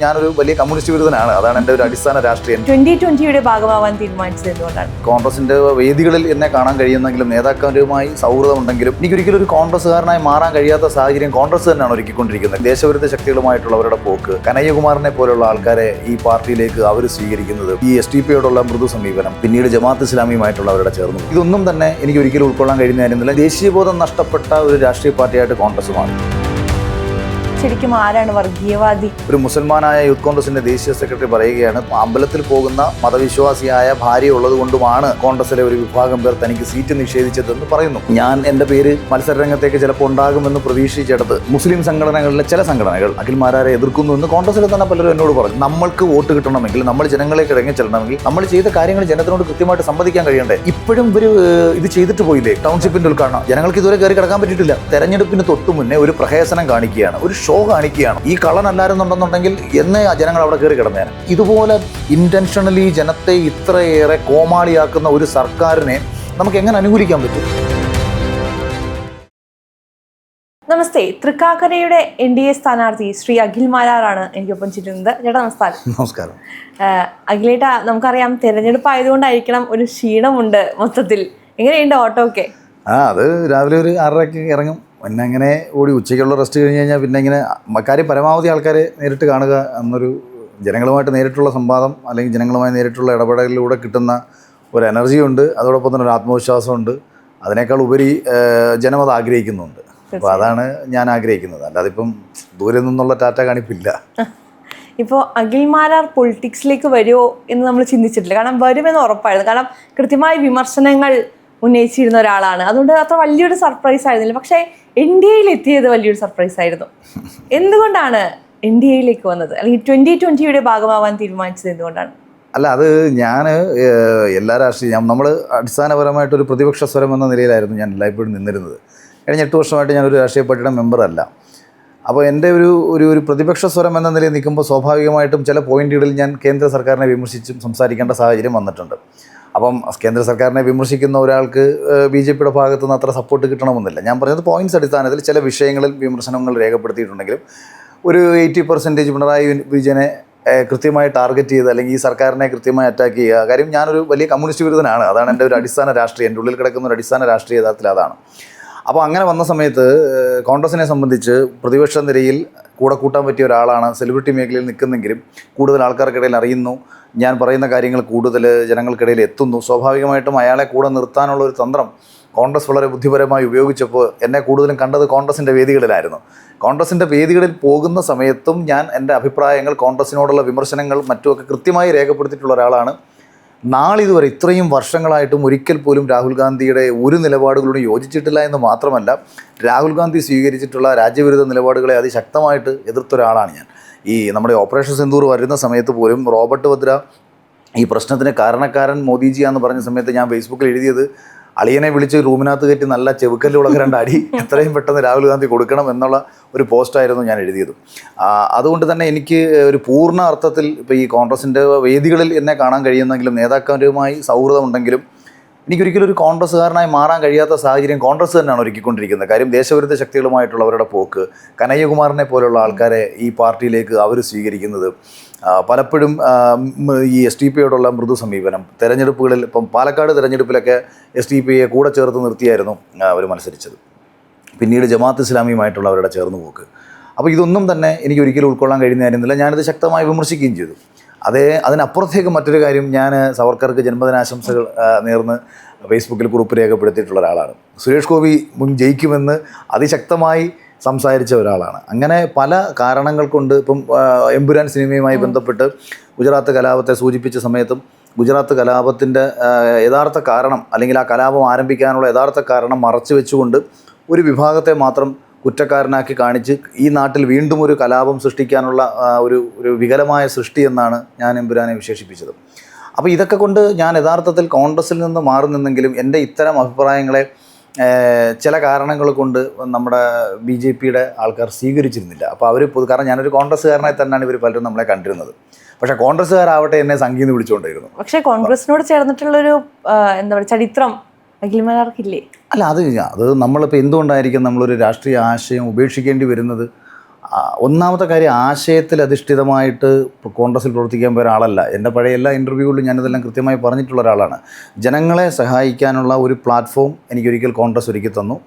ഞാനൊരു വലിയ കമ്മ്യൂണിസ്റ്റ് വിരുദ്ധനാണ്. അതാണ് എൻ്റെ ഒരു അടിസ്ഥാന രാഷ്ട്രീയം. 2020 ഭാഗമാവാൻ തീരുമാനിച്ചത് എന്തുകൊണ്ടാണ്? കോൺഗ്രസിന്റെ വേദികളിൽ എന്നെ കാണാൻ കഴിയുന്നെങ്കിലും നേതാക്കന്മാരുമായി സൗഹൃദമുണ്ടെങ്കിലും എനിക്കൊരിക്കലും ഒരു കോൺഗ്രസ്സുകാരനായി മാറാൻ കഴിയാത്ത സാഹചര്യം കോൺഗ്രസ് തന്നെയാണ് ഒരുക്കിക്കൊണ്ടിരിക്കുന്നത്. ദേശവിരുദ്ധ ശക്തികളുമായിട്ടുള്ളവരുടെ പോക്ക്, കനയ്യകുമാറിനെ പോലുള്ള ആൾക്കാരെ ഈ പാർട്ടിയിലേക്ക് അവർ സ്വീകരിക്കുന്നത്, ഈ SDPയോടുള്ള മൃദു സമീപനം, പിന്നീട് ജമാഅത്ത് ഇസ്ലാമിയുമായിട്ടുള്ളവരുടെ ചേർന്നു, ഇതൊന്നും തന്നെ എനിക്ക് ഒരിക്കലും ഉൾക്കൊള്ളാൻ കഴിയുന്നതായിരുന്നില്ല. ദേശീയബോധം നഷ്ടപ്പെട്ട ഒരു രാഷ്ട്രീയ പാർട്ടിയായിട്ട് കോൺഗ്രസ് മാറി. ശരിക്കും ആരാണ് വർഗീയവാദി? ഒരു മുസൽമാനായ യൂത്ത് കോൺഗ്രസിന്റെ ദേശീയ സെക്രട്ടറി പറയുകയാണ്, അമ്പലത്തിൽ പോകുന്ന മതവിശ്വാസിയായ ഭാര്യ ഉള്ളത് കൊണ്ടുമാണ് കോൺഗ്രസിലെ ഒരു വിഭാഗം പേർ തനിക്ക് സീറ്റ് നിഷേധിച്ചതെന്ന് പറയുന്നു. ഞാൻ എൻ്റെ പേര് മത്സരരംഗത്തേക്ക് ചിലപ്പോൾ ഉണ്ടാകുമെന്ന് പ്രതീക്ഷിച്ചെടുത്ത് മുസ്ലിം സംഘടനകളിലെ ചില സംഘടനകൾ അഖിൽമാരാരെ എതിർക്കുന്നു എന്ന് കോൺഗ്രസിൽ തന്നെ പലരും എന്നോട് പറഞ്ഞു. നമ്മൾക്ക് വോട്ട് കിട്ടണമെങ്കിൽ, നമ്മൾ ജനങ്ങളെ ഇറങ്ങി ചെല്ലണമെങ്കിൽ, നമ്മൾ ചെയ്ത കാര്യങ്ങൾ ജനത്തിനോട് കൃത്യമായിട്ട് സംവദിക്കാൻ കഴിയണ്ടേ? ഇപ്പോഴും ഇവർ ഇത് ചെയ്തിട്ട് പോയില്ലേ? ടൗൺഷിപ്പിന്റെ ഉദ്ഘാടനം ജനങ്ങൾക്ക് ഇതുവരെ കയറി കിടക്കാൻ പറ്റിയിട്ടില്ല. തെരഞ്ഞെടുപ്പിന് തൊട്ടു മുന്നേ ഒരു പ്രഹസനം കാണിക്കുകയാണ്, ഒരു ഷോ കാണിക്കുകയാണ്. ഈ കള്ളനല്ലായിരുന്നുണ്ടെന്നുണ്ടെങ്കിൽ എന്നേ ആ ജനങ്ങൾ അവിടെ കയറി കിടന്നേനെ. ഇതുപോലെ ഇന്റൻഷണലി ജനത്തെ ഇത്രയേറെ കോമാളിയാക്കുന്ന ഒരു സർക്കാരിനെ നമുക്ക് എങ്ങനെ അനുകൂലിക്കാൻ പറ്റും? നമസ്തേ. തൃക്കാക്കരയുടെ NDA സ്ഥാനാർത്ഥി ശ്രീ അഖിൽ മാരാറാണ് എനിക്കൊപ്പം ചേരുന്നത്. ചേട്ടാ നമസ്കാരം. നമസ്കാരം. അഖിലേട്ടാ, നമുക്കറിയാം തെരഞ്ഞെടുപ്പ് ആയതുകൊണ്ടായിരിക്കണം ഒരു ക്ഷീണമുണ്ട് മൊത്തത്തിൽ. എങ്ങനെയുണ്ട് ഓട്ടോ ഒക്കെ? അത് രാവിലെ ഒരു 6:30 ഇറങ്ങും. പിന്നെ അങ്ങനെ ഓടി ഉച്ചയ്ക്കുള്ള റെസ്റ്റ് കഴിഞ്ഞ് കഴിഞ്ഞാൽ പിന്നെ ഇങ്ങനെ കാര്യം പരമാവധി ആൾക്കാരെ നേരിട്ട് കാണുക എന്നൊരു ജനങ്ങളുമായിട്ട് നേരിട്ടുള്ള സംവാദം അല്ലെങ്കിൽ ജനങ്ങളുമായി നേരിട്ടുള്ള ഇടപെടലിലൂടെ കിട്ടുന്ന ഒരു എനർജിയുണ്ട്. അതോടൊപ്പം തന്നെ ഒരു ആത്മവിശ്വാസമുണ്ട്. അതിനേക്കാൾ ഉപരി ജനം അത് ആഗ്രഹിക്കുന്നുണ്ട്. അപ്പോൾ അതാണ് ഞാൻ ആഗ്രഹിക്കുന്നത്. അല്ലാതെ ഇപ്പം ദൂരെ നിന്നുള്ള ടാറ്റ കാണിപ്പില്ല. ഇപ്പോൾ അഖിൽ മാരാർ പൊളിറ്റിക്സിലേക്ക് വരുമോ എന്ന് നമ്മൾ ചിന്തിച്ചിട്ടില്ല. കാരണം വരുമെന്ന് ഉറപ്പായിരുന്നു. കാരണം കൃത്യമായ വിമർശനങ്ങൾ ഉന്നയിച്ചിരുന്ന ഒരാളാണ്. അതുകൊണ്ട് അത്ര വലിയൊരു സർപ്രൈസ് ആയിരുന്നില്ല. പക്ഷേ NDAയിൽ എത്തിയത് വലിയൊരു സർപ്രൈസ് ആയിരുന്നു. എന്തുകൊണ്ടാണ് NDAയിലേക്ക് വന്നത്? അല്ലെങ്കിൽ 2020 ഭാഗമാവാൻ തീരുമാനിച്ചത് എന്തുകൊണ്ടാണ്? അല്ല, അത് ഞാൻ എല്ലാ രാഷ്ട്രീയം നമ്മൾ അടിസ്ഥാനപരമായിട്ടൊരു പ്രതിപക്ഷ സ്വരം എന്ന നിലയിലായിരുന്നു ഞാൻ എല്ലായ്പ്പോഴും നിന്നിരുന്നത്. കഴിഞ്ഞ 8 വർഷമായിട്ട് ഞാനൊരു രാഷ്ട്രീയ പാർട്ടിയുടെ മെമ്പറല്ല. അപ്പോൾ എൻ്റെ ഒരു പ്രതിപക്ഷ സ്വരം എന്ന നിലയിൽ നിൽക്കുമ്പോൾ സ്വാഭാവികമായിട്ടും ചില പോയിന്റുകളിൽ ഞാൻ കേന്ദ്ര സർക്കാരിനെ വിമർശിച്ചും സംസാരിക്കേണ്ട സാഹചര്യം വന്നിട്ടുണ്ട്. അപ്പം കേന്ദ്ര സർക്കാരിനെ വിമർശിക്കുന്ന ഒരാൾക്ക് BJPയുടെ ഭാഗത്തു നിന്ന് അത്ര സപ്പോർട്ട് കിട്ടണമെന്നില്ല. ഞാൻ പറഞ്ഞത് പോയിന്റ്സ് അടിസ്ഥാനത്തിൽ ചില വിഷയങ്ങളിൽ വിമർശനങ്ങൾ രേഖപ്പെടുത്തിയിട്ടുണ്ടെങ്കിലും ഒരു 80% പിണറായി വിജയനെ കൃത്യമായി ടാർഗറ്റ് ചെയ്ത് അല്ലെങ്കിൽ ഈ സർക്കാരിനെ കൃത്യമായി അറ്റാക്ക് ചെയ്യുക. കാര്യം ഞാനൊരു വലിയ കമ്മ്യൂണിസ്റ്റ് വിരുദ്ധനാണ്. അതാണ് എൻ്റെ ഒരു അടിസ്ഥാന രാഷ്ട്രീയം. എൻ്റെ ഉള്ളിൽ കിടക്കുന്ന ഒരു അടിസ്ഥാന രാഷ്ട്രീയ യഥാർത്ഥത്തിൽ അതാണ്. അപ്പോൾ അങ്ങനെ വന്ന സമയത്ത് കോൺഗ്രസിനെ സംബന്ധിച്ച് പ്രതിപക്ഷ നിരയിൽ കൂടെ കൂട്ടാൻ പറ്റിയ ഒരാളാണ്. സെലിബ്രിറ്റി മേഖലയിൽ നിൽക്കുന്നെങ്കിലും കൂടുതൽ ആൾക്കാർക്കിടയിൽ അറിയുന്നു, ഞാൻ പറയുന്ന കാര്യങ്ങൾ കൂടുതൽ ജനങ്ങൾക്കിടയിൽ എത്തുന്നു. സ്വാഭാവികമായിട്ടും അയാളെ കൂടെ നിർത്താനുള്ള ഒരു തന്ത്രം കോൺഗ്രസ് വളരെ ബുദ്ധിപരമായി ഉപയോഗിച്ചപ്പോൾ എന്നെ കൂടുതലും കണ്ടത് കോൺഗ്രസിൻ്റെ വേദികളിലായിരുന്നു. കോൺഗ്രസിൻ്റെ വേദികളിൽ പോകുന്ന സമയത്തും ഞാൻ എൻ്റെ അഭിപ്രായങ്ങൾ, കോൺഗ്രസിനോടുള്ള വിമർശനങ്ങൾ മറ്റുമൊക്കെ കൃത്യമായി രേഖപ്പെടുത്തിയിട്ടുള്ള ഒരാളാണ്. നാളിതുവരെ ഇത്രയും വർഷങ്ങളായിട്ടും ഒരിക്കൽ പോലും രാഹുൽ ഗാന്ധിയുടെ ഒരു നിലപാടുകളോടും യോജിച്ചിട്ടില്ല എന്ന് മാത്രമല്ല, രാഹുൽ ഗാന്ധി സ്വീകരിച്ചിട്ടുള്ള രാജ്യവിരുദ്ധ നിലപാടുകളെ അതിശക്തമായിട്ട് എതിർത്തൊരാളാണ് ഞാൻ. ഈ നമ്മുടെ ഓപ്പറേഷൻ സിന്ദൂർ വരുന്ന സമയത്ത് പോലും റോബർട്ട് വദ്ര ഈ പ്രശ്നത്തിന് കാരണക്കാരൻ മോദിജിയാന്ന് പറഞ്ഞ സമയത്ത് ഞാൻ ഫേസ്ബുക്കിൽ എഴുതിയത്, അളിയനെ വിളിച്ച് റൂമിനകത്ത് കയറ്റി നല്ല ചെവുക്കല്ലുകളൊക്കെ 2 അടി എത്രയും പെട്ടെന്ന് രാഹുൽ ഗാന്ധി കൊടുക്കണം എന്നുള്ള ഒരു പോസ്റ്റായിരുന്നു ഞാൻ എഴുതിയത്. അതുകൊണ്ട് തന്നെ എനിക്ക് ഒരു പൂർണ്ണ അർത്ഥത്തിൽ ഇപ്പോൾ ഈ കോൺഗ്രസിൻ്റെ വേദികളിൽ എന്നെ കാണാൻ കഴിയുന്നെങ്കിലും നേതാക്കന്മാരുമായി സൗഹൃദമുണ്ടെങ്കിലും എനിക്കൊരിക്കലും ഒരു കോൺഗ്രസ്സുകാരനായി മാറാൻ കഴിയാത്ത സാഹചര്യം കോൺഗ്രസ് തന്നെയാണ് ഒരുക്കിക്കൊണ്ടിരിക്കുന്നത്. കാര്യം ദേശവിരുദ്ധ ശക്തികളുമായിട്ടുള്ളവരുടെ പോക്ക്, കനയ്യകുമാറിനെ പോലുള്ള ആൾക്കാരെ ഈ പാർട്ടിയിലേക്ക് അവർ സ്വീകരിക്കുന്നത്, പലപ്പോഴും ഈ SDPയോടുള്ള മൃദു സമീപനം, തെരഞ്ഞെടുപ്പുകളിൽ ഇപ്പം പാലക്കാട് തെരഞ്ഞെടുപ്പിലൊക്കെ SDPയെ കൂടെ ചേർത്ത് നിർത്തിയായിരുന്നു അവർ മത്സരിച്ചത്. പിന്നീട് ജമാഅത്ത് ഇസ്ലാമിയുമായിട്ടുള്ളവരുടെ ചേർന്ന് പോക്ക്. അപ്പോൾ ഇതൊന്നും തന്നെ എനിക്ക് ഒരിക്കലും ഉൾക്കൊള്ളാൻ കഴിയുന്നതായിരുന്നില്ല. ഞാനിത് ശക്തമായി വിമർശിക്കുകയും ചെയ്തു. അതിനപ്പുറത്തേക്ക് മറ്റൊരു കാര്യം, ഞാൻ സവർക്കർക്ക് ജന്മദിനാശംസകൾ നേർന്ന് ഫേസ്ബുക്കിൽ കുറിപ്പ് രേഖപ്പെടുത്തിയിട്ടുള്ള ഒരാളാണ്. സുരേഷ് ഗോപി ജയിക്കുമെന്ന് അതിശക്തമായി സംസാരിച്ച ഒരാളാണ്. അങ്ങനെ പല കാരണങ്ങൾ കൊണ്ട് ഇപ്പം എമ്പുരാൻ സിനിമയുമായി ബന്ധപ്പെട്ട് ഗുജറാത്ത് കലാപത്തെ സൂചിപ്പിച്ച സമയത്തും ഗുജറാത്ത് കലാപത്തിൻ്റെ യഥാർത്ഥ കാരണം അല്ലെങ്കിൽ ആ കലാപം ആരംഭിക്കാനുള്ള യഥാർത്ഥ കാരണം മറച്ചു വെച്ചുകൊണ്ട് ഒരു വിഭാഗത്തെ മാത്രം കുറ്റക്കാരനാക്കി കാണിച്ച് ഈ നാട്ടിൽ വീണ്ടും ഒരു കലാപം സൃഷ്ടിക്കാനുള്ള ഒരു വികലമായ സൃഷ്ടി എന്നാണ് ഞാൻ എമ്പുരാനെ വിശേഷിപ്പിച്ചത്. അപ്പോൾ ഇതൊക്കെ കൊണ്ട് ഞാൻ യഥാർത്ഥത്തിൽ കോൺഗ്രസിൽ നിന്ന് മാറി നിന്നെങ്കിലും എൻ്റെ ഇത്തരം അഭിപ്രായങ്ങളെ ചില കാരണങ്ങൾ കൊണ്ട് നമ്മുടെ BJPയുടെ ആൾക്കാർ സ്വീകരിച്ചിരുന്നില്ല. അപ്പോൾ അവർ കാരണം ഞാനൊരു കോൺഗ്രസ്സുകാരനായി തന്നെയാണ് ഇവർ പലരും നമ്മളെ കണ്ടിരുന്നത്. പക്ഷേ കോൺഗ്രസ്സുകാരാവട്ടെ എന്നെ സംഘീന്ന് വിളിച്ചുകൊണ്ടിരുന്നു. പക്ഷേ കോൺഗ്രസിനോട് ചേർന്നിട്ടുള്ളൊരു എന്താ പറയുക ചരിത്രം അഖിൽ മാരാർക്കില്ലേ? അല്ല, അത് നമ്മളിപ്പോൾ എന്തുകൊണ്ടായിരിക്കും നമ്മളൊരു രാഷ്ട്രീയ ആശയം ഉപേക്ഷിക്കേണ്ടി വരുന്നത്? ഒന്നാമത്തെ കാര്യം, ആശയത്തിൽ അധിഷ്ഠിതമായിട്ട് കോൺഗ്രസ്സിൽ പ്രവർത്തിക്കാൻ പോയ ഒരാളല്ല. എൻ്റെ പഴയ എല്ലാ ഇൻ്റർവ്യൂകളിലും ഞാനിതെല്ലാം കൃത്യമായി പറഞ്ഞിട്ടുള്ള ഒരാളാണ്. ജനങ്ങളെ സഹായിക്കാനുള്ള ഒരു പ്ലാറ്റ്ഫോം എനിക്കൊരിക്കൽ കോൺഗ്രസ് ഒരുക്കി തന്നു.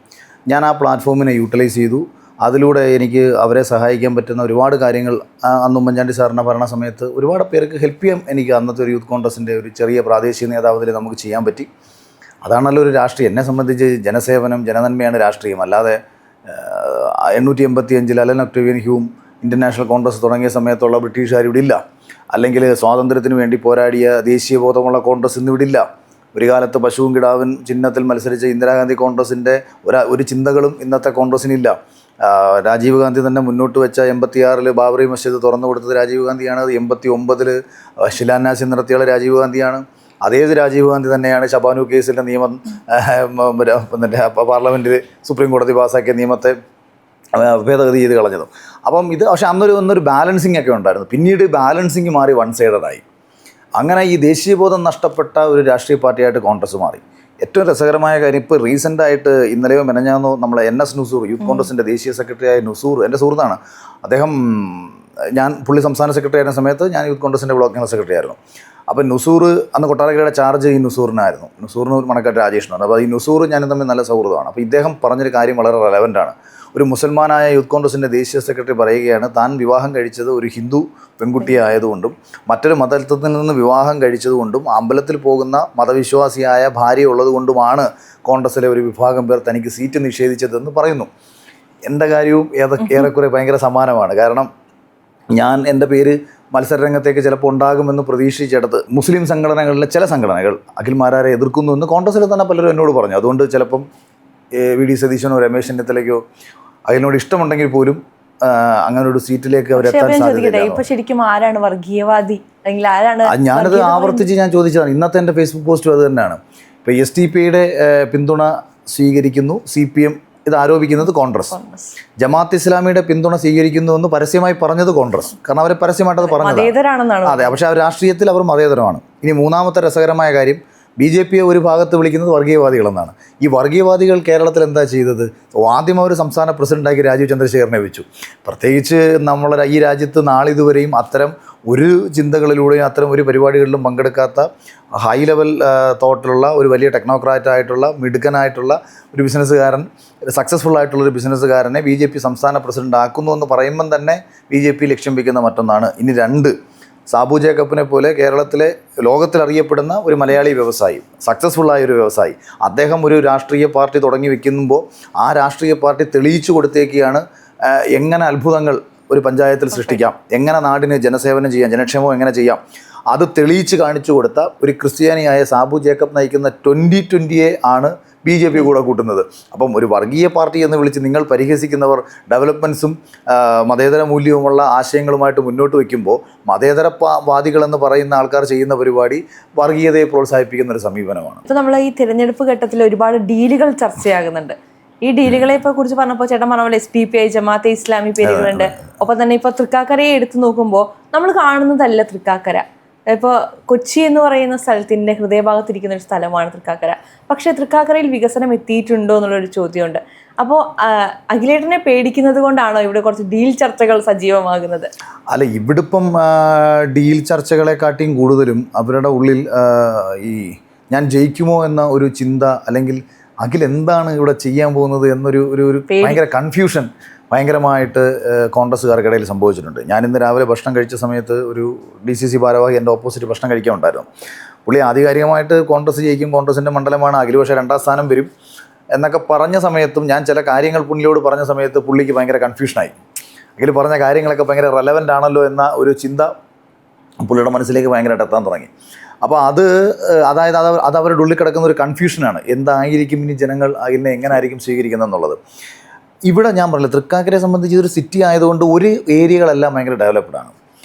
ഞാൻ ആ പ്ലാറ്റ്ഫോമിനെ യൂട്ടിലൈസ് ചെയ്തു. അതിലൂടെ എനിക്ക് അവരെ സഹായിക്കാൻ പറ്റുന്ന ഒരുപാട് കാര്യങ്ങൾ, അന്ന് ഉമ്മൻചാണ്ടി സാറിൻ്റെ ഭരണ സമയത്ത് ഒരുപാട് പേർക്ക് ഹെൽപ്പ് ചെയ്യാൻ എനിക്ക് അന്നത്തെ ഒരു യൂത്ത് കോൺഗ്രസിൻ്റെ ഒരു ചെറിയ പ്രാദേശിക നേതാവിൽ നമുക്ക് ചെയ്യാൻ പറ്റി. അതാണല്ലോ ഒരു രാഷ്ട്രീയം. എന്നെ സംബന്ധിച്ച് ജനസേവനം, ജനനന്മയാണ് രാഷ്ട്രീയം. അല്ലാതെ 885 Allan Octavian Hume Indian National Congress തുടങ്ങിയ സമയത്തുള്ള ബ്രിട്ടീഷുകാർ ഇവിടെ ഇല്ല. അല്ലെങ്കിൽ സ്വാതന്ത്ര്യത്തിന് വേണ്ടി പോരാടിയ ദേശീയബോധമുള്ള കോൺഗ്രസ് ഇന്നിവിടെ ഇല്ല. ഒരു കാലത്ത് പശുവും കിടാവും ചിഹ്നത്തിൽ മത്സരിച്ച ഇന്ദിരാഗാന്ധി കോൺഗ്രസിൻ്റെ ഒരു ചിന്തകളും ഇന്നത്തെ കോൺഗ്രസ്സിനില്ല. രാജീവ് ഗാന്ധി തന്നെ മുന്നോട്ട് വെച്ച 86 ബാബറി മസ്ജിദ് തുറന്നു കൊടുത്തത് രാജീവ് ഗാന്ധിയാണ്. 89 ശിലാന്യാസം നടത്തിയ രാജീവ് ഗാന്ധിയാണ്. അതേ രാജീവ് ഗാന്ധി തന്നെയാണ് ഷബാനു കേസിൻ്റെ നിയമം പാർലമെൻറ്റിൽ സുപ്രീം കോടതി പാസ്സാക്കിയ നിയമത്തെ ഭേദഗതി ചെയ്ത് കളഞ്ഞതും. അപ്പം ഇത് പക്ഷേ അന്നൊരു ബാലൻസിങ് ഒക്കെ ഉണ്ടായിരുന്നു. പിന്നീട് ബാലൻസിങ് മാറി വൺ സൈഡഡായി. അങ്ങനെ ഈ ദേശീയബോധം നഷ്ടപ്പെട്ട ഒരു രാഷ്ട്രീയ പാർട്ടിയായിട്ട് കോൺഗ്രസ് മാറി. ഏറ്റവും രസകരമായ കാര്യം, ഇപ്പോൾ റീസെൻ്റായിട്ട് ഇന്നലെയോ മെനഞ്ഞാന്നോ നമ്മളെ NS നുസൂർ, യൂത്ത് കോൺഗ്രസിൻ്റെ ദേശീയ സെക്രട്ടറിയായ നുസൂർ എൻ്റെ സുഹൃത്താണ്. അദ്ദേഹം, പുള്ളി സംസ്ഥാന സെക്രട്ടറി ആയിരുന്ന സമയത്ത് ഞാൻ യൂത്ത് കോൺഗ്രസിൻ്റെ ബ്ലോക്ക് ജനറൽ സെക്രട്ടറി ആയിരുന്നു. അപ്പോൾ നുസൂർ അന്ന് കൊട്ടാരക്കരയുടെ ചാർജ് ഈ നുസൂറിനായിരുന്നു. നുസൂറിന് മണക്കാട്ട് രാജേഷിനാണ്. അപ്പോൾ ഈ നുസൂർ ഞാനും തമ്മിൽ നല്ല സൗഹൃദമാണ്. അപ്പോൾ ഇദ്ദേഹം പറഞ്ഞൊരു കാര്യം വളരെ റെലവൻ്റാണ്. ഒരു മുസൽമാനായ യൂത്ത് കോൺഗ്രസിൻ്റെ ദേശീയ സെക്രട്ടറി പറയുകയാണ്, താൻ വിവാഹം കഴിച്ചത് ഒരു ഹിന്ദു പെൺകുട്ടിയെ ആയതുകൊണ്ടും മറ്റൊരു മതത്തിൽ നിന്ന് വിവാഹം കഴിച്ചതുകൊണ്ടും അമ്പലത്തിൽ പോകുന്ന മതവിശ്വാസിയായ ഭാര്യ ഉള്ളതുകൊണ്ടുമാണ് കോൺഗ്രസ്സിലെ ഒരു വിഭാഗം പേർ തനിക്ക് സീറ്റ് നിഷേധിച്ചതെന്ന് പറയുന്നു. എൻ്റെ കാര്യവും ഏറെക്കുറെ ഭയങ്കര സമാനമാണ്. കാരണം ഞാൻ എൻ്റെ പേര് മത്സരരംഗത്തേക്ക് ചിലപ്പോൾ ഉണ്ടാകുമെന്ന് പ്രതീക്ഷിച്ചെടുത്ത് മുസ്ലിം സംഘടനകളിലെ ചില സംഘടനകൾ അഖിൽമാരാരെ എതിർക്കുന്നു എന്ന് കോൺഗ്രസ്സിൽ തന്നെ പലരും എന്നോട് പറഞ്ഞു. അതുകൊണ്ട് ചിലപ്പം VD സതീശനോ രമേശ് ചെന്നിത്തലയ്ക്കോ അതിനോട് ഇഷ്ടമുണ്ടെങ്കിൽ പോലും അങ്ങനെ ഒരു സീറ്റിലേക്ക് അവരെത്താൻ സാധ്യതയില്ല. ഇപ്പൊ ശരിക്കും ആരാണ് വർഗീയവാദി, അല്ലെങ്കിൽ ആരാണ്? ഞാനത് ആവർത്തിച്ച് ഞാൻ ചോദിച്ചതാണ്. ഇന്നത്തെ എൻ്റെ ഫേസ്ബുക്ക് പോസ്റ്റും അത് തന്നെയാണ്. ഇപ്പോൾ SDPയുടെ പിന്തുണ സ്വീകരിക്കുന്നു CPM, ഇത് ആരോപിക്കുന്നത് കോൺഗ്രസ്. ജമാഅത്ത് ഇസ്ലാമിയുടെ പിന്തുണ സ്വീകരിക്കുന്നുവെന്ന് പരസ്യമായി പറഞ്ഞത് കോൺഗ്രസ്. കാരണം അവർ പരസ്യമായിട്ടത് പറഞ്ഞത് അതെ. പക്ഷേ അവർ രാഷ്ട്രീയത്തിൽ അവർ മതേതരമാണ്. ഇനി മൂന്നാമത്തെ രസകരമായ കാര്യം, BJPയെ ഒരു ഭാഗത്ത് വിളിക്കുന്നത് വർഗീയവാദികളെന്നാണ്. ഈ വർഗീയവാദികൾ കേരളത്തിൽ എന്താ ചെയ്തത്? ആദ്യം അവർ സംസ്ഥാന പ്രസിഡന്റാക്കി രാജീവ് ചന്ദ്രശേഖരനെ വെച്ചു. പ്രത്യേകിച്ച് നമ്മളെ ഈ രാജ്യത്ത് നാളിതുവരെയും അത്തരം ഒരു ചിന്തകളിലൂടെയും അത്തരം ഒരു പരിപാടികളിലും പങ്കെടുക്കാത്ത ഹൈ ലെവൽ തോട്ടിലുള്ള ഒരു വലിയ ടെക്നോക്രാറ്റായിട്ടുള്ള മിടുക്കനായിട്ടുള്ള ഒരു ബിസിനസ്സുകാരൻ, സക്സസ്ഫുൾ ആയിട്ടുള്ളൊരു ബിസിനസ്സുകാരനെ BJP സംസ്ഥാന പ്രസിഡന്റ് ആക്കുന്നു എന്ന് പറയുമ്പം തന്നെ BJP ലക്ഷ്യം വയ്ക്കുന്ന മറ്റൊന്നാണ്. ഇനി രണ്ട്, സാബു ജേക്കബിനെ പോലെ കേരളത്തിലെ ലോകത്തിലറിയപ്പെടുന്ന ഒരു മലയാളി വ്യവസായി, സക്സസ്ഫുള്ളായ ഒരു വ്യവസായി, അദ്ദേഹം ഒരു രാഷ്ട്രീയ പാർട്ടി തുടങ്ങി വെക്കുമ്പോൾ ആ രാഷ്ട്രീയ പാർട്ടി തെളിയിച്ചു കൊടുത്തേക്കാണ് എങ്ങനെ അത്ഭുതങ്ങൾ ഒരു പഞ്ചായത്തിൽ സൃഷ്ടിക്കാം, എങ്ങനെ നാടിന് ജനസേവനം ചെയ്യാം, ജനക്ഷേമം എങ്ങനെ ചെയ്യാം, അത് തെളിയിച്ച് കാണിച്ചു കൊടുത്ത ഒരു ക്രിസ്ത്യാനിയായ സാബു ജേക്കബ് നയിക്കുന്ന 2020 ആണ് BJP കൂടെ കൂട്ടുന്നത്. അപ്പം ഒരു വർഗീയ പാർട്ടി എന്ന് വിളിച്ച് നിങ്ങൾ പരിഹസിക്കുന്നവർ ഡെവലപ്മെൻറ്റ്സും മതേതര മൂല്യവുമുള്ള ആശയങ്ങളുമായിട്ട് മുന്നോട്ട് വയ്ക്കുമ്പോൾ മതേതരവാദികളെന്ന് പറയുന്ന ആൾക്കാർ ചെയ്യുന്ന പരിപാടി വർഗീയതയെ പ്രോത്സാഹിപ്പിക്കുന്ന ഒരു സമീപനമാണ്. ഇപ്പോൾ നമ്മൾ ഈ തിരഞ്ഞെടുപ്പ് ഘട്ടത്തിൽ ഒരുപാട് ഡീലുകൾ ചർച്ചയാകുന്നുണ്ട്. ഈ ഡീലുകളെ ഇപ്പോൾ കുറിച്ച് പറഞ്ഞപ്പോൾ ചേട്ടൻ പറഞ്ഞ പോലെ SDPI, ജമാഅത്തെ ഇസ്ലാമി പേരുകളുണ്ട്. ഒപ്പം തന്നെ ഇപ്പോൾ തൃക്കാക്കരയെ എടുത്തു നോക്കുമ്പോൾ നമ്മൾ കാണുന്നതല്ല തൃക്കാക്കര. ഇപ്പോൾ കൊച്ചി എന്ന് പറയുന്ന സ്ഥലത്തിൻ്റെ ഹൃദയഭാഗത്തിരിക്കുന്ന ഒരു സ്ഥലമാണ് തൃക്കാക്കര. പക്ഷേ തൃക്കാക്കരയിൽ വികസനം എത്തിയിട്ടുണ്ടോ എന്നുള്ളൊരു ചോദ്യമുണ്ട്. അപ്പോൾ അഖിലേട്ടനെ പേടിക്കുന്നത് കൊണ്ടാണോ ഇവിടെ കുറച്ച് ഡീൽ ചർച്ചകൾ സജീവമാകുന്നത്? അല്ല, ഇവിടിപ്പം ഡീൽ ചർച്ചകളെക്കാട്ടിയും കൂടുതലും അവരുടെ ഉള്ളിൽ ഈ ഞാൻ ജയിക്കുമോ എന്ന ഒരു ചിന്ത, അല്ലെങ്കിൽ അഖിൽ എന്താണ് ഇവിടെ ചെയ്യാൻ പോകുന്നത് എന്നൊരു ഒരു ഭയങ്കര കൺഫ്യൂഷൻ ഭയങ്കരമായിട്ട് കോൺഗ്രസ്സുകാർക്കിടയിൽ സംഭവിച്ചിട്ടുണ്ട്. ഞാൻ ഇന്ന് രാവിലെ ഭക്ഷണം കഴിച്ച സമയത്ത് ഒരു DCC ഭാരവാഹി എൻ്റെ ഓപ്പോസിറ്റ് ഭക്ഷണം കഴിക്കാനുണ്ടായിരുന്നു. പുള്ളി ആധികാരികമായിട്ട് കോൺഗ്രസ് ജയിക്കും, കോൺഗ്രസിൻ്റെ മണ്ഡലമാണ് അഖിൽ, പക്ഷേ 2ാം സ്ഥാനം വരും എന്നൊക്കെ പറഞ്ഞ സമയത്തും ഞാൻ ചില കാര്യങ്ങൾ പുള്ളിയോട് പറഞ്ഞ സമയത്ത് പുള്ളിക്ക് ഭയങ്കര കൺഫ്യൂഷനായി. അഖിൽ പറഞ്ഞ കാര്യങ്ങളൊക്കെ ഭയങ്കര റെലവൻ്റ് ആണല്ലോ എന്ന ഒരു ചിന്ത പുള്ളിയുടെ മനസ്സിലേക്ക് ഭയങ്കരമായിട്ട് എത്താൻ തുടങ്ങി. അപ്പോൾ അതായത് അത് അവരുടെ ഉള്ളിൽ കിടക്കുന്ന ഒരു കൺഫ്യൂഷനാണ്. എന്തായിരിക്കും ഇനി ജനങ്ങൾ അഖിലിനെ എങ്ങനെ ആയിരിക്കും സ്വീകരിക്കുന്നത് എന്നുള്ളത്. ഇവിടെ ഞാൻ പറഞ്ഞില്ല, തൃക്കാക്കരയെ സംബന്ധിച്ച് ഇതൊരു സിറ്റി ആയതുകൊണ്ട് ഒരു ഏരിയകളെല്ലാം ഭയങ്കര ഡെവലപ്ഡാണ്.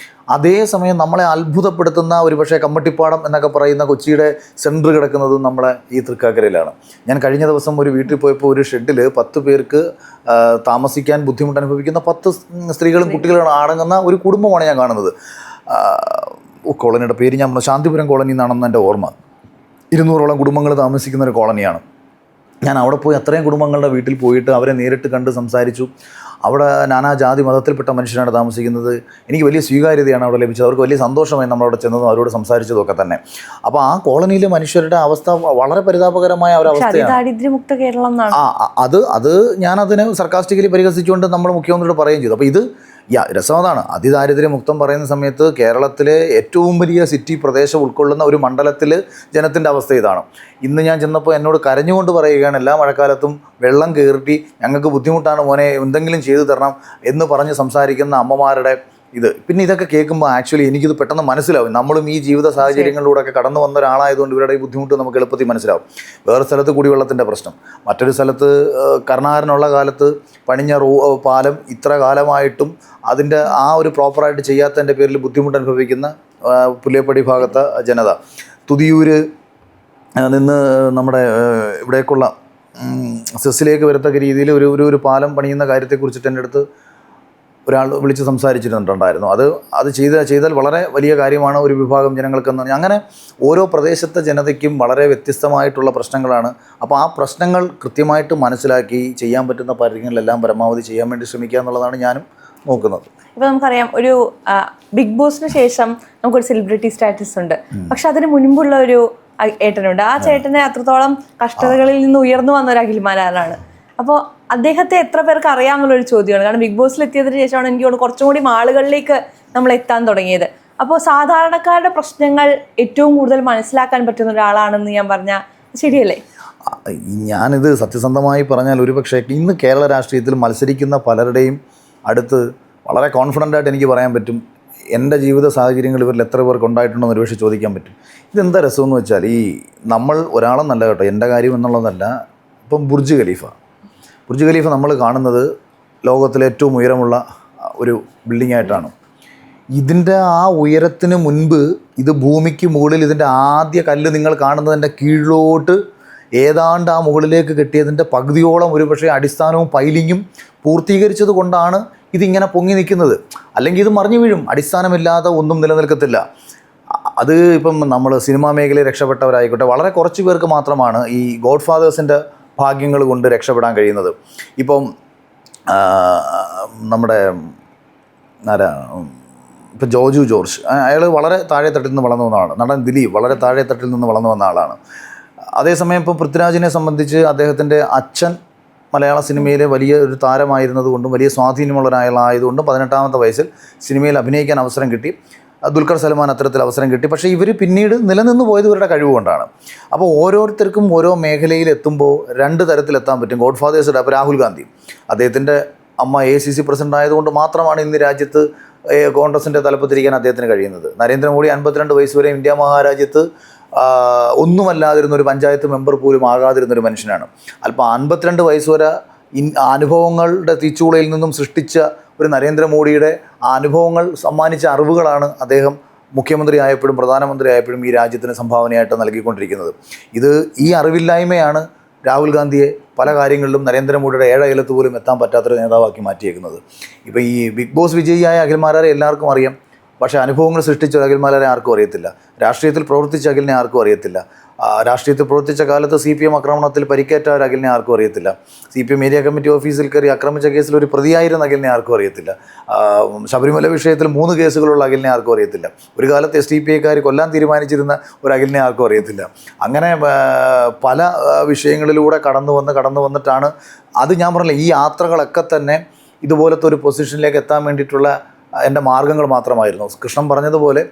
അതേസമയം നമ്മളെ അത്ഭുതപ്പെടുത്തുന്ന ഒരു പക്ഷേ കമ്മട്ടിപ്പാടം എന്നൊക്കെ പറയുന്ന കൊച്ചിയുടെ സെൻറ്റർ കിടക്കുന്നതും നമ്മളെ ഈ തൃക്കാക്കരയിലാണ്. ഞാൻ കഴിഞ്ഞ ദിവസം ഒരു വീട്ടിൽ പോയപ്പോൾ ഒരു ഷെഡിൽ 10 പേർക്ക് താമസിക്കാൻ ബുദ്ധിമുട്ട് അനുഭവിക്കുന്ന 10 സ്ത്രീകളും കുട്ടികളും അടങ്ങുന്ന ഒരു കുടുംബമാണ് ഞാൻ കാണുന്നത്. കോളനിയുടെ പേര് ഞാൻ ശാന്തിപുരം കോളനി എന്നാണെന്ന് എൻ്റെ ഓർമ്മ. 200ഓളം കുടുംബങ്ങൾ താമസിക്കുന്ന ഒരു കോളനിയാണ്. ഞാൻ അവിടെ പോയി അത്രയും കുടുംബങ്ങളുടെ വീട്ടിൽ പോയിട്ട് അവരെ നേരിട്ട് കണ്ട് സംസാരിച്ചു. അവിടെ നാനാജാതി മതത്തിൽപ്പെട്ട മനുഷ്യരാണ് താമസിക്കുന്നത്. എനിക്ക് വലിയ സ്വീകാര്യതയാണ് അവിടെ ലഭിച്ചത്. അവർക്ക് വലിയ സന്തോഷമായി നമ്മളവിടെ ചെന്നതും അവരോട് സംസാരിച്ചതും ഒക്കെ തന്നെ. അപ്പോൾ ആ കോളനിയിലെ മനുഷ്യരുടെ അവസ്ഥ വളരെ പരിതാപകരമായ ഒരവസ്ഥയാണ്. ദാരിദ്ര്യമുക്ത കേരളം അത് ഞാനതിനെ സർക്കാസ്റ്റിക്കലി പരിഹസിച്ചുകൊണ്ട് നമ്മൾ മുഖ്യമന്ത്രിയോട് പറയുകയും ചെയ്തു. അപ്പോൾ ഇത് രസം അതാണ്. അതിദാരിദ്ര്യമുക്തം പറയുന്ന സമയത്ത് കേരളത്തിലെ ഏറ്റവും വലിയ സിറ്റി പ്രദേശം ഉൾക്കൊള്ളുന്ന ഒരു മണ്ഡലത്തിൽ ജനത്തിൻ്റെ അവസ്ഥ ഇതാണ്. ഇന്ന് ഞാൻ ചെന്നപ്പോൾ എന്നോട് കരഞ്ഞുകൊണ്ട് പറയുകയാണ്, എല്ലാ മഴക്കാലത്തും വെള്ളം കയറി ഞങ്ങൾക്ക് ബുദ്ധിമുട്ടാണ് മോനെ, എന്തെങ്കിലും ചെയ്തു തരണം എന്ന് പറഞ്ഞ് സംസാരിക്കുന്ന അമ്മമാരുടെ ഇത്. പിന്നെ ഇതൊക്കെ കേൾക്കുമ്പോൾ ആക്ച്വലി എനിക്കിത് പെട്ടെന്ന് മനസ്സിലാവും. നമ്മളും ഈ ജീവിത സാഹചര്യങ്ങളിലൂടെയൊക്കെ കടന്നു വന്ന ഒരാളായതുകൊണ്ട് ഇവരുടെ ഈ ബുദ്ധിമുട്ട് നമുക്ക് എളുപ്പത്തിൽ മനസ്സിലാവും. വേറെ സ്ഥലത്ത് കുടിവെള്ളത്തിൻ്റെ പ്രശ്നം, മറ്റൊരു സ്ഥലത്ത് കരുണാകരനുള്ള കാലത്ത് പണിഞ്ഞ പാലം ഇത്ര കാലമായിട്ടും അതിൻ്റെ ആ ഒരു പ്രോപ്പറായിട്ട് ചെയ്യാത്തതിൻ്റെ പേരിൽ ബുദ്ധിമുട്ട് അനുഭവിക്കുന്ന പുല്ലേപ്പടി ഭാഗത്തെ ജനത. തുതിയൂര് നിന്ന് നമ്മുടെ ഇവിടേക്കുള്ള സെസ്സിലേക്ക് വരത്തക്ക രീതിയിൽ ഒരു പാലം പണിയുന്ന കാര്യത്തെക്കുറിച്ചിട്ട് എൻ്റെ അടുത്ത് ഒരാൾ വിളിച്ച് സംസാരിച്ചിട്ടുണ്ടായിരുന്നു. അത് ചെയ്താൽ വളരെ വലിയ കാര്യമാണ് ഒരു വിഭാഗം ജനങ്ങൾക്കെന്ന് പറഞ്ഞാൽ. അങ്ങനെ ഓരോ പ്രദേശത്തെ ജനതയ്ക്കും വളരെ വ്യത്യസ്തമായിട്ടുള്ള പ്രശ്നങ്ങളാണ്. അപ്പോൾ ആ പ്രശ്നങ്ങൾ കൃത്യമായിട്ട് മനസ്സിലാക്കി ചെയ്യാൻ പറ്റുന്ന കാര്യങ്ങളിലെല്ലാം പരമാവധി ചെയ്യാൻ വേണ്ടി ശ്രമിക്കുക എന്നുള്ളതാണ് ഞാനും നോക്കുന്നത്. ഇപ്പോൾ നമുക്കറിയാം, ഒരു ബിഗ് ബോസിന് ശേഷം നമുക്കൊരു സെലിബ്രിറ്റി സ്റ്റാറ്റസ് ഉണ്ട്. പക്ഷെ അതിന് മുൻപുള്ള ഒരു ഏട്ടനുണ്ട്. ആ ചേട്ടനെ അത്രത്തോളം കഷ്ടതകളിൽ നിന്ന് ഉയർന്നു വന്ന ഒരു അഖിൽമാരാണ്. അപ്പോൾ അദ്ദേഹത്തെ എത്ര പേർക്ക് അറിയാമെന്നുള്ളൊരു ചോദ്യമാണ്. കാരണം ബിഗ് ബോസിൽ എത്തിയതിന് ശേഷമാണ് എനിക്ക് തോന്നുന്നു കുറച്ചും കൂടി ആളുകളിലേക്ക് നമ്മൾ എത്താൻ തുടങ്ങിയത്. അപ്പോൾ സാധാരണക്കാരുടെ പ്രശ്നങ്ങൾ ഏറ്റവും കൂടുതൽ മനസ്സിലാക്കാൻ പറ്റുന്ന ഒരാളാണെന്ന് ഞാൻ പറഞ്ഞാൽ ശരിയല്ലേ? ഞാനിത് സത്യസന്ധമായി പറഞ്ഞാൽ ഒരുപക്ഷേ ഇന്ന് കേരള രാഷ്ട്രീയത്തിൽ മത്സരിക്കുന്ന പലരുടെയും അടുത്ത് വളരെ കോൺഫിഡൻ്റായിട്ട് എനിക്ക് പറയാൻ പറ്റും, എൻ്റെ ജീവിത സാഹചര്യങ്ങൾ ഇവരിൽ എത്ര പേർക്ക് ഉണ്ടായിട്ടുണ്ടോ എന്ന് ഒരുപക്ഷെ ചോദിക്കാൻ പറ്റും. ഇതെന്താ രസമെന്ന് വെച്ചാൽ, ഈ നമ്മൾ ഒരാളെന്നല്ല കേട്ടോ, എൻ്റെ കാര്യം എന്നുള്ളതല്ല. ഇപ്പം ബുർജ് ഖലീഫ നമ്മൾ കാണുന്നത് ലോകത്തിലെ ഏറ്റവും ഉയരമുള്ള ഒരു ബിൽഡിംഗ് ആയിട്ടാണ്. ഇതിൻ്റെ ആ ഉയരത്തിന് മുൻപ് ഇത് ഭൂമിക്ക് മുകളിൽ ഇതിൻ്റെ ആദ്യ കല്ല് നിങ്ങൾ കാണുന്നതിൻ്റെ കീഴിലോട്ട് ഏതാണ്ട് ആ മുകളിലേക്ക് കെട്ടിയതിൻ്റെ പകുതിയോളം ഒരുപക്ഷെ അടിസ്ഥാനവും പൈലിങ്ങും പൂർത്തീകരിച്ചത് കൊണ്ടാണ് ഇതിങ്ങനെ പൊങ്ങി നിൽക്കുന്നത്. അല്ലെങ്കിൽ ഇത് മറിഞ്ഞു വീഴും. അടിസ്ഥാനമില്ലാതെ ഒന്നും നിലനിൽക്കത്തില്ല. അത് ഇപ്പം നമ്മൾ സിനിമാ മേഖലയിൽ രക്ഷപ്പെട്ടവരായിക്കോട്ടെ, വളരെ കുറച്ച് പേർക്ക് മാത്രമാണ് ഈ ഗോഡ് ഫാദേഴ്സിൻ്റെ ഭാഗ്യങ്ങൾ കൊണ്ട് രക്ഷപ്പെടാൻ കഴിയുന്നത്. ഇപ്പം നമ്മുടെ ഇപ്പം ജോജു ജോർജ്, അയാൾ വളരെ താഴെത്തട്ടിൽ നിന്ന് വളർന്നു വന്ന ആളാണ്. നടൻ ദിലീപ് വളരെ താഴെത്തട്ടിൽ നിന്ന് വളർന്നു വന്ന ആളാണ്. അതേസമയം ഇപ്പോൾ പൃഥ്വിരാജിനെ സംബന്ധിച്ച് അദ്ദേഹത്തിൻ്റെ അച്ഛൻ മലയാള സിനിമയിലെ വലിയ ഒരു താരമായിരുന്നത് കൊണ്ടും വലിയ സ്വാധീനമുള്ള ഒരാളായതുകൊണ്ടും 18-ാമത്തെ വയസ്സിൽ സിനിമയിൽ അഭിനയിക്കാൻ അവസരം കിട്ടി. ദുൽഖർ സൽമാൻ അത്തരത്തിൽ അവസരം കിട്ടി. പക്ഷേ ഇവർ പിന്നീട് നിലനിന്ന് പോയത് ഇവരുടെ കഴിവുകൊണ്ടാണ്. അപ്പോൾ ഓരോരുത്തർക്കും ഓരോ മേഖലയിൽ എത്തുമ്പോൾ രണ്ട് തരത്തിലെത്താൻ പറ്റും. ഗോഡ് ഫാദേഴ്സിൻ്റെ അപ്പോൾ രാഹുൽ ഗാന്ധി, അദ്ദേഹത്തിൻ്റെ അമ്മ AICC പ്രസിഡൻ്റ് ആയതുകൊണ്ട് മാത്രമാണ് ഇന്ന് രാജ്യത്ത് കോൺഗ്രസിൻ്റെ തലപ്പത്തിരിക്കാൻ അദ്ദേഹത്തിന് കഴിയുന്നത്. നരേന്ദ്രമോദി 52 വയസ്സ് വരെ ഇന്ത്യ മഹാരാജ്യത്ത് ഒന്നുമല്ലാതിരുന്ന ഒരു പഞ്ചായത്ത് മെമ്പർ പോലും ആകാതിരുന്നൊരു മനുഷ്യനാണ്. അല്പം 52 വയസ്സ് വരെ അനുഭവങ്ങളുടെ തീച്ചൂളയിൽ നിന്നും സൃഷ്ടിച്ച ഒരു നരേന്ദ്രമോദിയുടെ ആ അനുഭവങ്ങൾ സമ്മാനിച്ച അറിവുകളാണ് അദ്ദേഹം മുഖ്യമന്ത്രി ആയപ്പോഴും പ്രധാനമന്ത്രി ആയപ്പോഴും ഈ രാജ്യത്തിന് സംഭാവനയായിട്ട് നൽകിക്കൊണ്ടിരിക്കുന്നത്. ഈ അറിവില്ലായ്മയാണ് രാഹുൽ ഗാന്ധിയെ പല കാര്യങ്ങളിലും നരേന്ദ്രമോദിയുടെ ഏഴയലത്ത് പോലും എത്താൻ പറ്റാത്തൊരു നേതാവാക്കി മാറ്റിയേക്കുന്നത്. ഇപ്പോൾ ഈ ബിഗ് ബോസ് വിജയിയായ അഖിൽമാരാരെ എല്ലാവർക്കും അറിയാം. പക്ഷേ അനുഭവങ്ങൾ സൃഷ്ടിച്ച അഖിൽമാരാരെ ആർക്കും അറിയത്തില്ല. രാഷ്ട്രീയത്തിൽ പ്രവർത്തിച്ച അഖിലിനെ ആർക്കും അറിയത്തില്ല. രാഷ്ട്രീയത്തിൽ പ്രവർത്തിച്ച കാലത്ത് CPM ആക്രമണത്തിൽ പരിക്കേറ്റ ഒരു അഖിലിനെ ആർക്കും അറിയത്തില്ല. CPM ഏരിയ കമ്മിറ്റി ഓഫീസിൽ കയറി ആക്രമിച്ച കേസിൽ ഒരു പ്രതിയായിരുന്ന അഖിലിനെ ആർക്കും അറിയത്തില്ല. ശബരിമല വിഷയത്തിൽ 3 കേസുകളുള്ള അഖിലിനെ ആർക്കും അറിയത്തില്ല. ഒരു കാലത്ത് SDPIക്കാർ കൊല്ലാൻ തീരുമാനിച്ചിരുന്ന ഒരു അഖിലിനെ ആർക്കും അറിയത്തില്ല. അങ്ങനെ പല വിഷയങ്ങളിലൂടെ കടന്നു വന്നിട്ടാണ് അത് ഞാൻ പറഞ്ഞില്ല. ഈ യാത്രകളൊക്കെ തന്നെ ഇതുപോലത്തെ ഒരു പൊസിഷനിലേക്ക് എത്താൻ വേണ്ടിയിട്ടുള്ള എൻ്റെ മാർഗ്ഗങ്ങൾ മാത്രമായിരുന്നു. കൃഷ്ണൻ പറഞ്ഞതുപോലെ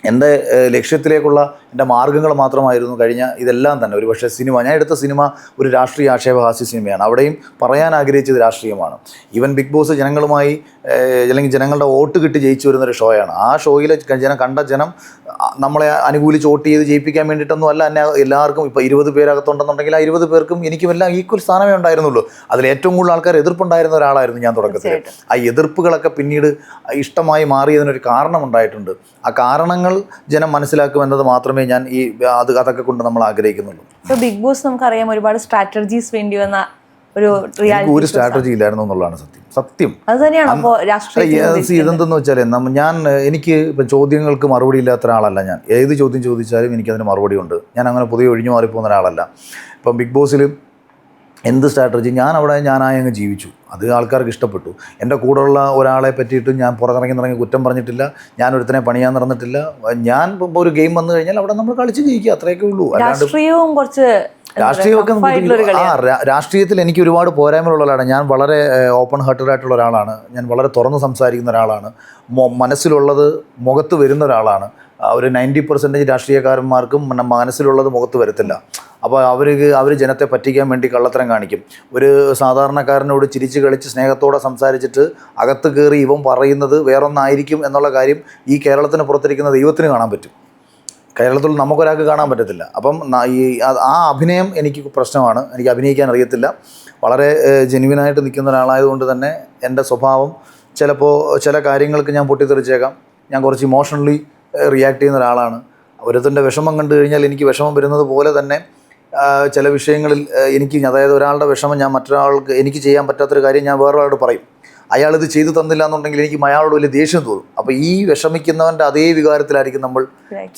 എൻ്റെ ലക്ഷ്യത്തിലേക്കുള്ള എൻ്റെ മാർഗ്ഗങ്ങൾ മാത്രമായിരുന്നു കഴിഞ്ഞ ഇതെല്ലാം തന്നെ. ഒരു പക്ഷേ ഞാൻ എടുത്ത സിനിമ ഒരു രാഷ്ട്രീയ ആക്ഷേപഹാസ്യ സിനിമയാണ്. അവിടെയും പറയാൻ ആഗ്രഹിച്ചത് രാഷ്ട്രീയമാണ്. ഈവൻ ബിഗ് ബോസ് ജനങ്ങളുമായി അല്ലെങ്കിൽ ജനങ്ങളുടെ വോട്ട് കിട്ടി ജയിച്ചു വരുന്നൊരു ഷോയാണ്. ആ ഷോയിലെ കണ്ട ജനം നമ്മളെ അനുകൂലിച്ച് വോട്ട് ചെയ്ത് ജയിപ്പിക്കാൻ വേണ്ടിയിട്ടൊന്നും അല്ല എന്നെ എല്ലാവർക്കും. ഇപ്പോൾ 20 പേരകത്തുണ്ടെന്നുണ്ടെങ്കിൽ ആ 20 പേർക്കും എനിക്കുമെല്ലാം ഈക്വൽ സ്ഥാനമേ ഉണ്ടായിരുന്നുള്ളൂ. അതിൽ ഏറ്റവും കൂടുതൽ ആൾക്കാർ എതിർപ്പുണ്ടായിരുന്ന ഒരാളായിരുന്നു ഞാൻ തുടക്കത്തിൽ. ആ എതിർപ്പുകളൊക്കെ പിന്നീട് ഇഷ്ടമായി മാറിയതിനൊരു കാരണമുണ്ടായിട്ടുണ്ട്. ആ കാരണങ്ങൾ ജനം മനസ്സിലാക്കുമെന്നത് മാത്രമേ ഞാൻ അതൊക്കെ കൊണ്ട് നമ്മൾ ആഗ്രഹിക്കുന്നുള്ളൂ. ഇപ്പോൾ ബിഗ് ബോസ് നമുക്കറിയാം ഒരുപാട് സ്ട്രാറ്റജീസ് വേണ്ടി വന്ന ഒരു സ്ട്രാറ്റജി ഇല്ലായിരുന്നു എന്നുള്ളതാണ് സത്യം. അത് തന്നെയാണ് അപ്പോൾ രാഷ്ട്രീയ ഇതെന്തെന്ന് വെച്ചാൽ എനിക്ക് ഇപ്പം ചോദ്യങ്ങൾക്ക് മറുപടി ഇല്ലാത്ത ഒരാളല്ല ഞാൻ. ഏത് ചോദ്യം ചോദിച്ചാലും എനിക്കതിന് മറുപടി ഉണ്ട്. ഞാൻ അങ്ങനെ പൊതുവെ ഒഴിഞ്ഞു മാറിപ്പോകുന്ന ഒരാളല്ല. ഇപ്പം ബിഗ് ബോസിൽ എന്ത് സ്ട്രാറ്റജി ഞാനായി അങ്ങ് ജീവിച്ചു. അത് ആൾക്കാർക്ക് ഇഷ്ടപ്പെട്ടു. എൻ്റെ കൂടെയുള്ള ഒരാളെ പറ്റിയിട്ട് ഞാൻ പുറത്തിറങ്ങി കുറ്റം പറഞ്ഞിട്ടില്ല, ഞാൻ ഒരുത്തനെ പണിയാൻ നടന്നിട്ടില്ല. ഞാൻ ഇപ്പോൾ ഒരു ഗെയിം വന്നു കഴിഞ്ഞാൽ അവിടെ നമ്മൾ കളിച്ച് ജയിക്കുക, അത്രയൊക്കെ ഉള്ളൂ. അല്ലാണ്ട് രാഷ്ട്രീയവും കുറച്ച് രാഷ്ട്രീയമൊക്കെ രാഷ്ട്രീയത്തിൽ എനിക്ക് ഒരുപാട് പോരായ്മകളുള്ള ഒരാളാണ്. ഞാൻ വളരെ ഓപ്പൺ ഹാർട്ടഡ് ആയിട്ടുള്ള ഒരാളാണ്. ഞാൻ വളരെ തുറന്ന് സംസാരിക്കുന്ന ഒരാളാണ്. മനസ്സിലുള്ളത് മുഖത്ത് വരുന്ന ഒരാളാണ്. ഒരു 90% രാഷ്ട്രീയക്കാരന്മാർക്കും മനസ്സിലുള്ളത് മുഖത്ത് വരത്തില്ല. അപ്പോൾ അവർ ജനത്തെ പറ്റിക്കാൻ വേണ്ടി കള്ളത്തരം കാണിക്കും. ഒരു സാധാരണക്കാരനോട് ചിരിച്ച് കളിച്ച് സ്നേഹത്തോടെ സംസാരിച്ചിട്ട് അകത്ത് കയറി ഇവൻ പറയുന്നത് വേറൊന്നായിരിക്കും എന്നുള്ള കാര്യം ഈ കേരളത്തിന് പുറത്തിരിക്കുന്ന ദൈവത്തിന് കാണാൻ പറ്റും. കേരളത്തിൽ നമുക്കൊരാൾക്ക് കാണാൻ പറ്റത്തില്ല. അപ്പം ആ അഭിനയം എനിക്ക് പ്രശ്നമാണ്. എനിക്ക് അഭിനയിക്കാൻ അറിയത്തില്ല. വളരെ ജെന്യുവനായിട്ട് നിൽക്കുന്ന ഒരാളായതുകൊണ്ട് തന്നെ എൻ്റെ സ്വഭാവം ചിലപ്പോൾ ചില കാര്യങ്ങൾക്ക് ഞാൻ പൊട്ടിത്തെറിച്ചേക്കാം. ഞാൻ കുറച്ച് ഇമോഷണലി റിയാക്ട് ചെയ്യുന്ന ഒരാളാണ്. ഓരോരുത്തരുടെ വിഷമം കണ്ടു കഴിഞ്ഞാൽ എനിക്ക് വിഷമം വരുന്നത് പോലെ തന്നെ ചില വിഷയങ്ങളിൽ അതായത് ഒരാളുടെ വിഷമം ഞാൻ മറ്റൊരാൾക്ക് എനിക്ക് ചെയ്യാൻ പറ്റാത്തൊരു കാര്യം ഞാൻ വേറൊരാളോട് പറയും. അയാളിത് ചെയ്തു തന്നില്ല എന്നുണ്ടെങ്കിൽ എനിക്ക് അയാളോട് വലിയ ദേഷ്യം തോന്നും. അപ്പോൾ ഈ വിഷമിക്കുന്നവൻ്റെ അതേ വികാരത്തിലായിരിക്കും നമ്മൾ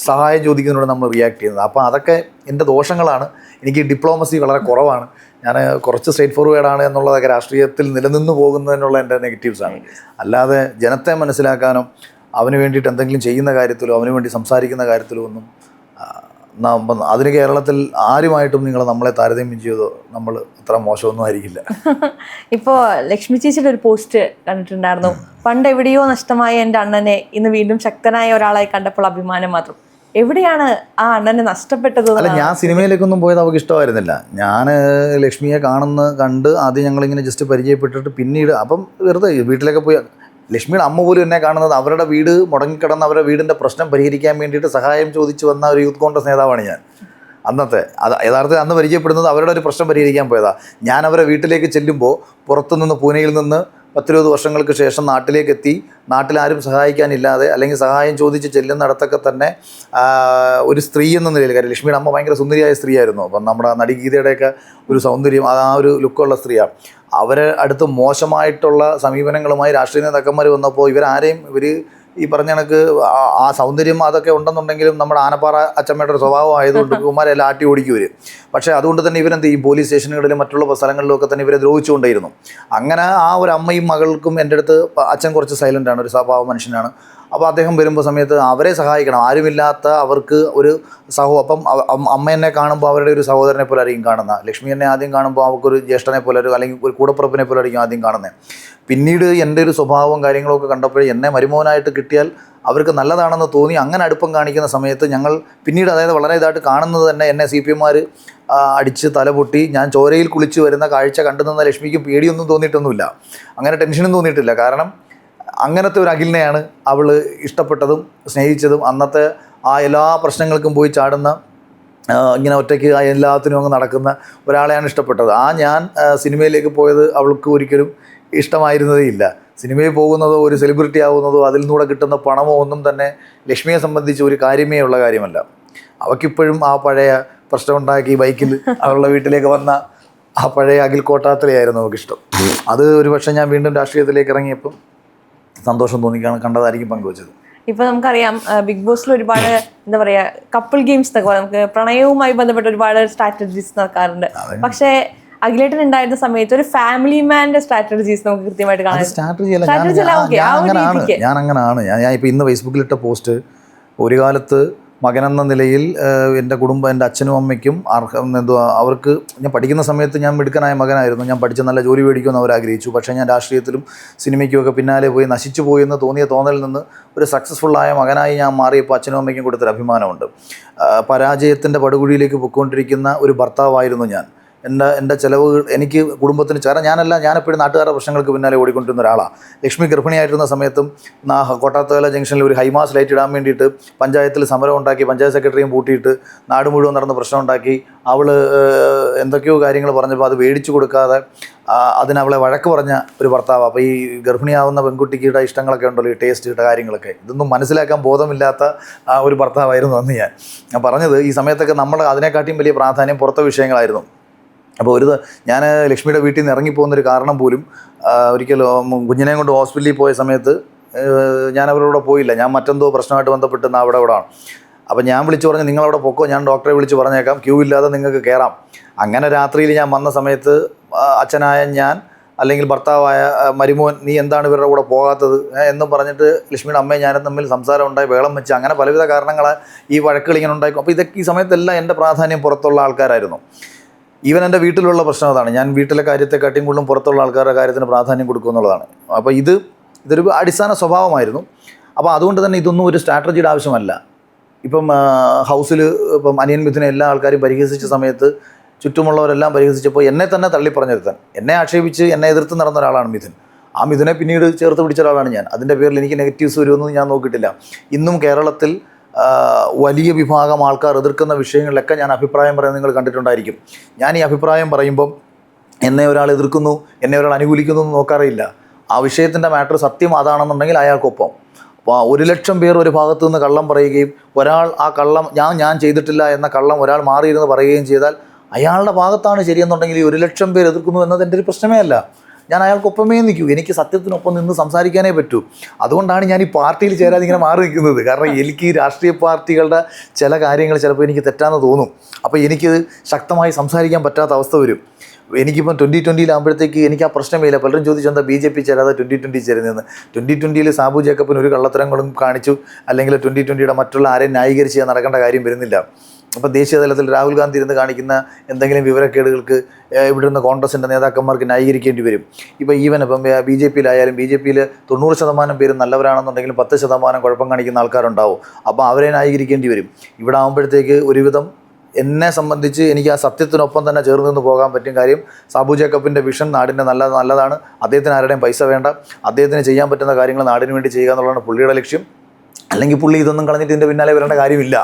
സഹായം ചോദിക്കുന്നതിനോട് നമ്മൾ റിയാക്ട് ചെയ്യുന്നത്. അപ്പോൾ അതൊക്കെ എൻ്റെ ദോഷങ്ങളാണ്. എനിക്ക് ഡിപ്ലോമസി വളരെ കുറവാണ്. ഞാൻ കുറച്ച് സ്ട്രേറ്റ് ഫോർവേഡാണ് എന്നുള്ളതൊക്കെ രാഷ്ട്രീയത്തിൽ നിലനിന്ന് പോകുന്നതിനുള്ള എൻ്റെ നെഗറ്റീവ്സാണ്. അല്ലാതെ ജനത്തെ മനസ്സിലാക്കാനോ അവന് വേണ്ടിയിട്ട് എന്തെങ്കിലും ചെയ്യുന്ന കാര്യത്തിലോ അവന് വേണ്ടി സംസാരിക്കുന്ന കാര്യത്തിലോ ഒന്നും അതിന് കേരളത്തിൽ ആരുമായിട്ടും നമ്മളെ താരതമ്യം ചെയ്തോ നമ്മൾ അത്ര മോശമൊന്നും ആയിരിക്കില്ല. ഇപ്പോൾ ലക്ഷ്മി ചേച്ചിയുടെ ഒരു പോസ്റ്റ് കണ്ടിട്ടുണ്ടായിരുന്നു. പണ്ട് എവിടെയോ നഷ്ടമായ എൻ്റെ അണ്ണനെ ഇന്ന് വീണ്ടും ശക്തനായ ഒരാളായി കണ്ടപ്പോൾ അഭിമാനം മാത്രം. എവിടെയാണ് ആ അണ്ണനെ നഷ്ടപ്പെട്ടത്? അല്ല, ഞാൻ സിനിമയിലേക്കൊന്നും പോയത് അവർക്ക് ഇഷ്ടമായിരുന്നില്ല. ഞാൻ ലക്ഷ്മിയെ കണ്ട് ആദ്യം ഞങ്ങളിങ്ങനെ ജസ്റ്റ് പരിചയപ്പെട്ടിട്ട് പിന്നീട് അപ്പം വെറുതെ വീട്ടിലൊക്കെ പോയി ലക്ഷ്മിയുടെ അമ്മ പോലും എന്നെ കാണുന്നത് അവരുടെ വീട് മുടങ്ങിക്കിടന്ന് അവരുടെ വീടിൻ്റെ പ്രശ്നം പരിഹരിക്കാൻ വേണ്ടിയിട്ട് സഹായം ചോദിച്ചു വന്ന ഒരു യൂത്ത് കോൺഗ്രസ് നേതാവാണ് ഞാൻ. അന്നത്തെ യഥാർത്ഥത്തിൽ അന്ന് പരിചയപ്പെടുന്നത് അവരുടെ ഒരു പ്രശ്നം പരിഹരിക്കാൻ പോയതാണ്. ഞാൻ അവരെ വീട്ടിലേക്ക് ചെല്ലുമ്പോൾ പുറത്തുനിന്ന് പൂനെയിൽ നിന്ന് 10-20 വർഷങ്ങൾക്ക് ശേഷം നാട്ടിലേക്ക് എത്തി, നാട്ടിലാരും സഹായിക്കാനില്ലാതെ അല്ലെങ്കിൽ സഹായം ചോദിച്ച് ചെല്ലുന്നിടത്തൊക്കെ തന്നെ ഒരു സ്ത്രീ എന്ന നിലയിൽ, കാര്യം ലക്ഷ്മിയുടെ അമ്മ ഭയങ്കര സുന്ദരിയായ സ്ത്രീയായിരുന്നു. അപ്പം നമ്മുടെ നടി ഗീതയുടെയൊക്കെ ഒരു സൗന്ദര്യം ആ ഒരു ലുക്കുള്ള സ്ത്രീയാണ്. അവരെ അടുത്ത് മോശമായിട്ടുള്ള സമീപനങ്ങളുമായി രാഷ്ട്രീയ നേതാക്കന്മാർ വന്നപ്പോൾ ഇവർ ഈ പറഞ്ഞ കണക്ക് ആ സൗന്ദര്യം അതൊക്കെ ഉണ്ടെന്നുണ്ടെങ്കിലും നമ്മുടെ ആനപ്പാറ അച്ചമ്മയുടെ ഒരു സ്വഭാവം ആയതുകൊണ്ട് കുമാരെല്ലാം ആട്ടി ഓടിക്കും ഇവർ. പക്ഷേ അതുകൊണ്ട് തന്നെ ഇവരെന്ത് ഈ പോലീസ് സ്റ്റേഷനുകളിലും മറ്റുള്ള സ്ഥലങ്ങളിലും ഒക്കെ തന്നെ ഇവരെ ദ്രോഹിച്ചുകൊണ്ടേയിരുന്നു. അങ്ങനെ ആ ഒരു അമ്മയും മകൾക്കും എൻ്റെ അടുത്ത് അച്ഛൻ കുറച്ച് സൈലൻ്റാണ്, ഒരു സ്വഭാവ മനുഷ്യനാണ്. അപ്പോൾ അദ്ദേഹം വരുമ്പോൾ സമയത്ത് അവരെ സഹായിക്കണം, ആരുമില്ലാത്ത അവർക്ക് ഒരു അപ്പം അമ്മ എന്നെ കാണുമ്പോൾ അവരുടെ ഒരു സഹോദരനെ പോലെ ആയിരിക്കും കാണുന്നത്. ലക്ഷ്മി എന്നെ ആദ്യം കാണുമ്പോൾ അവർക്കൊരു ജ്യേഷ്ഠനെ പോലെ അല്ലെങ്കിൽ ഒരു കൂടപ്പുറപ്പിനെ പോലെ ആയിരിക്കും ആദ്യം കാണുന്നത്. പിന്നീട് എൻ്റെ ഒരു സ്വഭാവവും കാര്യങ്ങളൊക്കെ കണ്ടപ്പോഴേ എന്നെ മരുമോനായിട്ട് കിട്ടിയാൽ അവർക്ക് നല്ലതാണെന്ന് തോന്നി. അങ്ങനെ അടുപ്പം കാണിക്കുന്ന സമയത്ത് ഞങ്ങൾ പിന്നീട് അതായത് വളരെ ഇതായിട്ട് കാണുന്നത് തന്നെ എന്നെ CPM-മാർ അടിച്ച് തലപൊട്ടി ഞാൻ ചോരയിൽ കുളിച്ച് വരുന്ന കാഴ്ച കണ്ടു നിന്ന ലക്ഷ്മിക്ക് പേടിയൊന്നും തോന്നിയിട്ടൊന്നുമില്ല, അങ്ങനെ ടെൻഷനും തോന്നിയിട്ടില്ല. കാരണം അങ്ങനത്തെ ഒരു അഖിലിനെയാണ് അവൾ ഇഷ്ടപ്പെട്ടതും സ്നേഹിച്ചതും. അന്നത്തെ ആ എല്ലാ പ്രശ്നങ്ങൾക്കും പോയി ചാടുന്ന ഇങ്ങനെ ഒറ്റയ്ക്ക് എല്ലാത്തിനും അങ്ങ് നടക്കുന്ന ഒരാളെയാണ് ഇഷ്ടപ്പെട്ടത്. ഞാൻ സിനിമയിലേക്ക് പോയത് അവൾക്ക് ഒരിക്കലും ഇഷ്ടമായിരുന്നതേ ഇല്ല. സിനിമയിൽ പോകുന്നതോ ഒരു സെലിബ്രിറ്റി ആവുന്നതോ അതിൽ നിന്നൂടെ കിട്ടുന്ന പണമോ ഒന്നും തന്നെ ലക്ഷ്മിയെ സംബന്ധിച്ച് ഒരു കാര്യമേ ഉള്ള കാര്യമല്ല. അവൾക്കിപ്പോഴും ആ പഴയ പ്രശ്നമുണ്ടാക്കി ബൈക്കിൽ അവളുടെ വീട്ടിലേക്ക് വന്ന ആ പഴയ അഖിൽ കോട്ടാത്തലയായിരുന്നു അവൾക്കിഷ്ടം. അത് ഒരു പക്ഷേ ഞാൻ വീണ്ടും രാഷ്ട്രീയത്തിലേക്ക് ഇറങ്ങിയപ്പം സന്തോഷം കണ്ടതായിരിക്കും പങ്കുവച്ചത്. ഇപ്പൊ നമുക്കറിയാം ബിഗ് ബോസിൽ ഒരുപാട് എന്താ പറയാ കപ്പിൾ ഗെയിംസ് എന്നൊക്കെ നമുക്ക് പ്രണയവുമായി ബന്ധപ്പെട്ട ഒരുപാട് സ്ട്രാറ്റജീസ് നടക്കാറുണ്ട്. പക്ഷേ അഖിലേട്ടൻ ഉണ്ടായിരുന്ന സമയത്ത് ഒരു ഫാമിലി മാൻ്റെ സ്ട്രാറ്റജീസ് നമുക്ക് കൃത്യമായിട്ട് കാണാം. ഞാൻ അങ്ങനെയാണ്. ഞാൻ ഇപ്പൊ ഇന്ന് ഫേസ്ബുക്കിലിട്ട പോസ്റ്റ് ഒരു കാലത്ത് മകനെന്ന നിലയിൽ എൻ്റെ കുടുംബം, എൻ്റെ അച്ഛനും അമ്മയ്ക്കും അവർക്ക് ഞാൻ പഠിക്കുന്ന സമയത്ത് ഞാൻ മിടുക്കനായ മകനായിരുന്നു. ഞാൻ പഠിച്ച നല്ല ജോലി മേടിക്കുമെന്ന് അവർ ആഗ്രഹിച്ചു. പക്ഷേ ഞാൻ രാഷ്ട്രീയത്തിലും സിനിമയ്ക്കുമൊക്കെ പിന്നാലെ പോയി നശിച്ചു പോയി എന്ന് തോന്നിയ തോന്നലിൽ നിന്ന് ഒരു സക്സസ്ഫുള്ളായ മകനായി ഞാൻ മാറിയപ്പോൾ അച്ഛനും അമ്മയ്ക്കും കൊടുത്തൊരു അഭിമാനമുണ്ട്. പരാജയത്തിൻ്റെ പടുകുഴിയിലേക്ക് പൊയ്ക്കൊണ്ടിരിക്കുന്ന ഒരു ഭർത്താവായിരുന്നു ഞാൻ. എൻ്റെ ചിലവുകൾ എനിക്ക് കുടുംബത്തിന് ഞാനെപ്പോഴും നാട്ടുകാരുടെ പ്രശ്നങ്ങൾക്ക് പിന്നാലെ ഓടിക്കൊണ്ടിരുന്ന ഒരാളാണ്. ലക്ഷ്മി ഗർഭിണിയായിരുന്ന സമയത്തും കോട്ടാത്തല ജംഗ്ഷനിൽ ഒരു ഹൈമാസ് ലൈറ്റ് ഇടാൻ വേണ്ടിയിട്ട് പഞ്ചായത്തിൽ സമരം ഉണ്ടാക്കി, പഞ്ചായത്ത് സെക്രട്ടറിയും പൂട്ടിയിട്ട് നാട് മുഴുവൻ നടന്ന് പ്രശ്നം ഉണ്ടാക്കി. അവൾ എന്തൊക്കെയോ കാര്യങ്ങൾ പറഞ്ഞപ്പോൾ അത് മേടിച്ചു കൊടുക്കാതെ അതിനവളെ വഴക്ക് പറഞ്ഞ ഒരു ഭർത്താവ്. അപ്പോൾ ഈ ഗർഭിണിയാവുന്ന പെൺകുട്ടിയുടെ ഇഷ്ടങ്ങളൊക്കെ ഉണ്ടല്ലോ, ഈ ടേസ്റ്റ് ഇട്ട കാര്യങ്ങളൊക്കെ, ഇതൊന്നും മനസ്സിലാക്കാൻ ബോധമില്ലാത്ത ഒരു ഭർത്താവായിരുന്നു അന്ന് ഞാൻ പറഞ്ഞത്. ഈ സമയത്തൊക്കെ നമ്മൾ അതിനെക്കാട്ടിയും വലിയ പ്രാധാന്യം പുറത്തെ വിഷയങ്ങളായിരുന്നു. അപ്പോൾ ഞാൻ ലക്ഷ്മിയുടെ വീട്ടിൽ നിന്ന് ഇറങ്ങിപ്പോകുന്നൊരു കാരണം പോലും ഒരിക്കലും കുഞ്ഞിനെയും കൊണ്ട് ഹോസ്പിറ്റലിൽ പോയ സമയത്ത് ഞാൻ അവരോട് പോയില്ല. ഞാൻ മറ്റെന്തോ പ്രശ്നമായിട്ട് ബന്ധപ്പെട്ട് അവിടെയാണ്. അപ്പോൾ ഞാൻ വിളിച്ചു പറഞ്ഞു, നിങ്ങളവിടെ പൊക്കോ, ഞാൻ ഡോക്ടറെ വിളിച്ച് പറഞ്ഞേക്കാം, ക്യൂ ഇല്ലാതെ നിങ്ങൾക്ക് കയറാം. അങ്ങനെ രാത്രിയിൽ ഞാൻ വന്ന സമയത്ത് അച്ഛനായ ഞാൻ അല്ലെങ്കിൽ ഭർത്താവായ മരുമോൻ നീ എന്താണ് ഇവരുടെ കൂടെ പോകാത്തത് എന്നും പറഞ്ഞിട്ട് ലക്ഷ്മിയുടെ അമ്മയും ഞാനും തമ്മിൽ സംസാരം ഉണ്ടായി, ബഹളം വെച്ച്, അങ്ങനെ പലവിധ കാരണങ്ങളാൽ ഈ വഴക്കുകൾ ഇങ്ങനെ ഉണ്ടായിരിക്കും. അപ്പോൾ ഇതൊക്കെ ഈ സമയത്തെല്ലാം എൻ്റെ പ്രാധാന്യം പുറത്തുള്ള ആൾക്കാരായിരുന്നു. ഈവൻ എൻ്റെ വീട്ടിലുള്ള പ്രശ്നം അതാണ്, ഞാൻ വീട്ടിലെ കാര്യത്തെക്കാട്ടിയും കൂടുതലും പുറത്തുള്ള ആൾക്കാരുടെ കാര്യത്തിന് പ്രാധാന്യം കൊടുക്കും എന്നുള്ളതാണ്. അപ്പോൾ ഇതൊരു അടിസ്ഥാന സ്വഭാവമായിരുന്നു. അപ്പോൾ അതുകൊണ്ട് തന്നെ ഇതൊന്നും ഒരു സ്ട്രാറ്റജിയുടെ ആവശ്യമല്ല. ഇപ്പം ഹൗസിൽ ഇപ്പം അനിയൻ മിഥുനെ എല്ലാ ആൾക്കാരും പരിഹസിച്ച സമയത്ത് ചുറ്റുമുള്ളവരെല്ലാം പരിഹസിച്ചപ്പോൾ എന്നെ തന്നെ തള്ളിപ്പറഞ്ഞിരുത്താൻ, എന്നെ ആക്ഷേപിച്ച് എന്നെ എതിർത്ത് നടന്ന ഒരാളാണ് മിഥുൻ. ആ മിഥുനെ പിന്നീട് ചേർത്ത് പിടിച്ച ഒരാളാണ് ഞാൻ. അതിൻ്റെ പേരിൽ എനിക്ക് നെഗറ്റീവ്സ് വരുമെന്ന് ഞാൻ നോക്കിയിട്ടില്ല. ഇന്നും കേരളത്തിൽ വലിയ വിഭാഗം ആൾക്കാർ എതിർക്കുന്ന വിഷയങ്ങളിലൊക്കെ ഞാൻ അഭിപ്രായം പറയുന്നത് നിങ്ങൾ കണ്ടിട്ടുണ്ടായിരിക്കും. ഞാൻ ഈ അഭിപ്രായം പറയുമ്പം എന്നെ ഒരാൾ എതിർക്കുന്നു, എന്നെ ഒരാൾ അനുകൂലിക്കുന്നു എന്ന് നോക്കാറില്ല. ആ വിഷയത്തിൻ്റെ മാറ്റർ സത്യം അതാണെന്നുണ്ടെങ്കിൽ അയാൾക്കൊപ്പം. അപ്പോൾ 1,00,000 പേർ ഒരു ഭാഗത്തു നിന്ന് കള്ളം പറയുകയും ഒരാൾ ആ കള്ളം ഞാൻ ചെയ്തിട്ടില്ല എന്ന കള്ളം ഒരാൾ മാറിയിരുന്ന് പറയുകയും ചെയ്താൽ അയാളുടെ ഭാഗത്താണ് ശരിയെന്നുണ്ടെങ്കിൽ ഈ 1,00,000 പേർ എതിർക്കുന്നു എന്നത് എൻ്റെ ഒരു പ്രശ്നമേ അല്ല. ഞാൻ അയാൾക്കൊപ്പമേ നിൽക്കൂ. എനിക്ക് സത്യത്തിനൊപ്പം നിന്ന് സംസാരിക്കാനേ പറ്റൂ. അതുകൊണ്ടാണ് ഞാൻ ഈ പാർട്ടിയിൽ ചേരാതെ ഇങ്ങനെ മാറി നിൽക്കുന്നത്. കാരണം എനിക്ക് ഈ രാഷ്ട്രീയ പാർട്ടികളുടെ ചില കാര്യങ്ങൾ ചിലപ്പോൾ എനിക്ക് തെറ്റാന്ന് തോന്നും. അപ്പോൾ എനിക്ക് ശക്തമായി സംസാരിക്കാൻ പറ്റാത്ത അവസ്ഥ വരും. എനിക്കിപ്പം 2020 എനിക്ക് ആ പ്രശ്നമില്ല. പലരും ചോദിച്ചു എന്താ BJP ചേരാതെ 2020 ചേരുന്നതെന്ന്. 2020 സാബു ജേക്കബിന് ഒരു കള്ളത്തരങ്ങളും കാണിച്ചു അല്ലെങ്കിൽ 2020 മറ്റുള്ള ആരെയും ന്യായീകരിച്ച് നടക്കേണ്ട കാര്യം വരുന്നില്ല. അപ്പോൾ ദേശീയ തലത്തിൽ രാഹുൽ ഗാന്ധി ഇരുന്ന് കാണിക്കുന്ന എന്തെങ്കിലും ഇവിടുന്ന് കോൺഗ്രസിൻ്റെ നേതാക്കന്മാർക്ക് ന്യായീകരിക്കേണ്ടി വരും. ഇപ്പോൾ ഇപ്പം BJPയിലായാലും BJPയിൽ 90% പേരും നല്ലവരാണെന്നുണ്ടെങ്കിലും 10% കുഴപ്പം കാണിക്കുന്ന ആൾക്കാരുണ്ടാവും. അപ്പോൾ അവരെ ന്യായീകരിക്കേണ്ടി വരും. ഇവിടെ ആകുമ്പോഴത്തേക്ക് ഒരുവിധം എന്നെ സംബന്ധിച്ച് എനിക്ക് ആ സത്യത്തിനൊപ്പം തന്നെ ചേർന്ന് നിന്ന് പോകാൻ പറ്റും. കാര്യം സാബു ജേക്കബിൻ്റെ വിഷൻ നാടിൻ്റെ നല്ലതാണ്. അദ്ദേഹത്തിന് ആരുടെയും പൈസ വേണ്ട. അദ്ദേഹത്തിന് ചെയ്യാൻ പറ്റുന്ന കാര്യങ്ങൾ നാടിന് വേണ്ടി ചെയ്യുക എന്നുള്ളതാണ് പുള്ളിയുടെ ലക്ഷ്യം. അല്ലെങ്കിൽ പുള്ളി ഇതൊന്നും കളഞ്ഞിട്ട് ഇതിൻ്റെ പിന്നാലെ വരേണ്ട കാര്യമില്ല.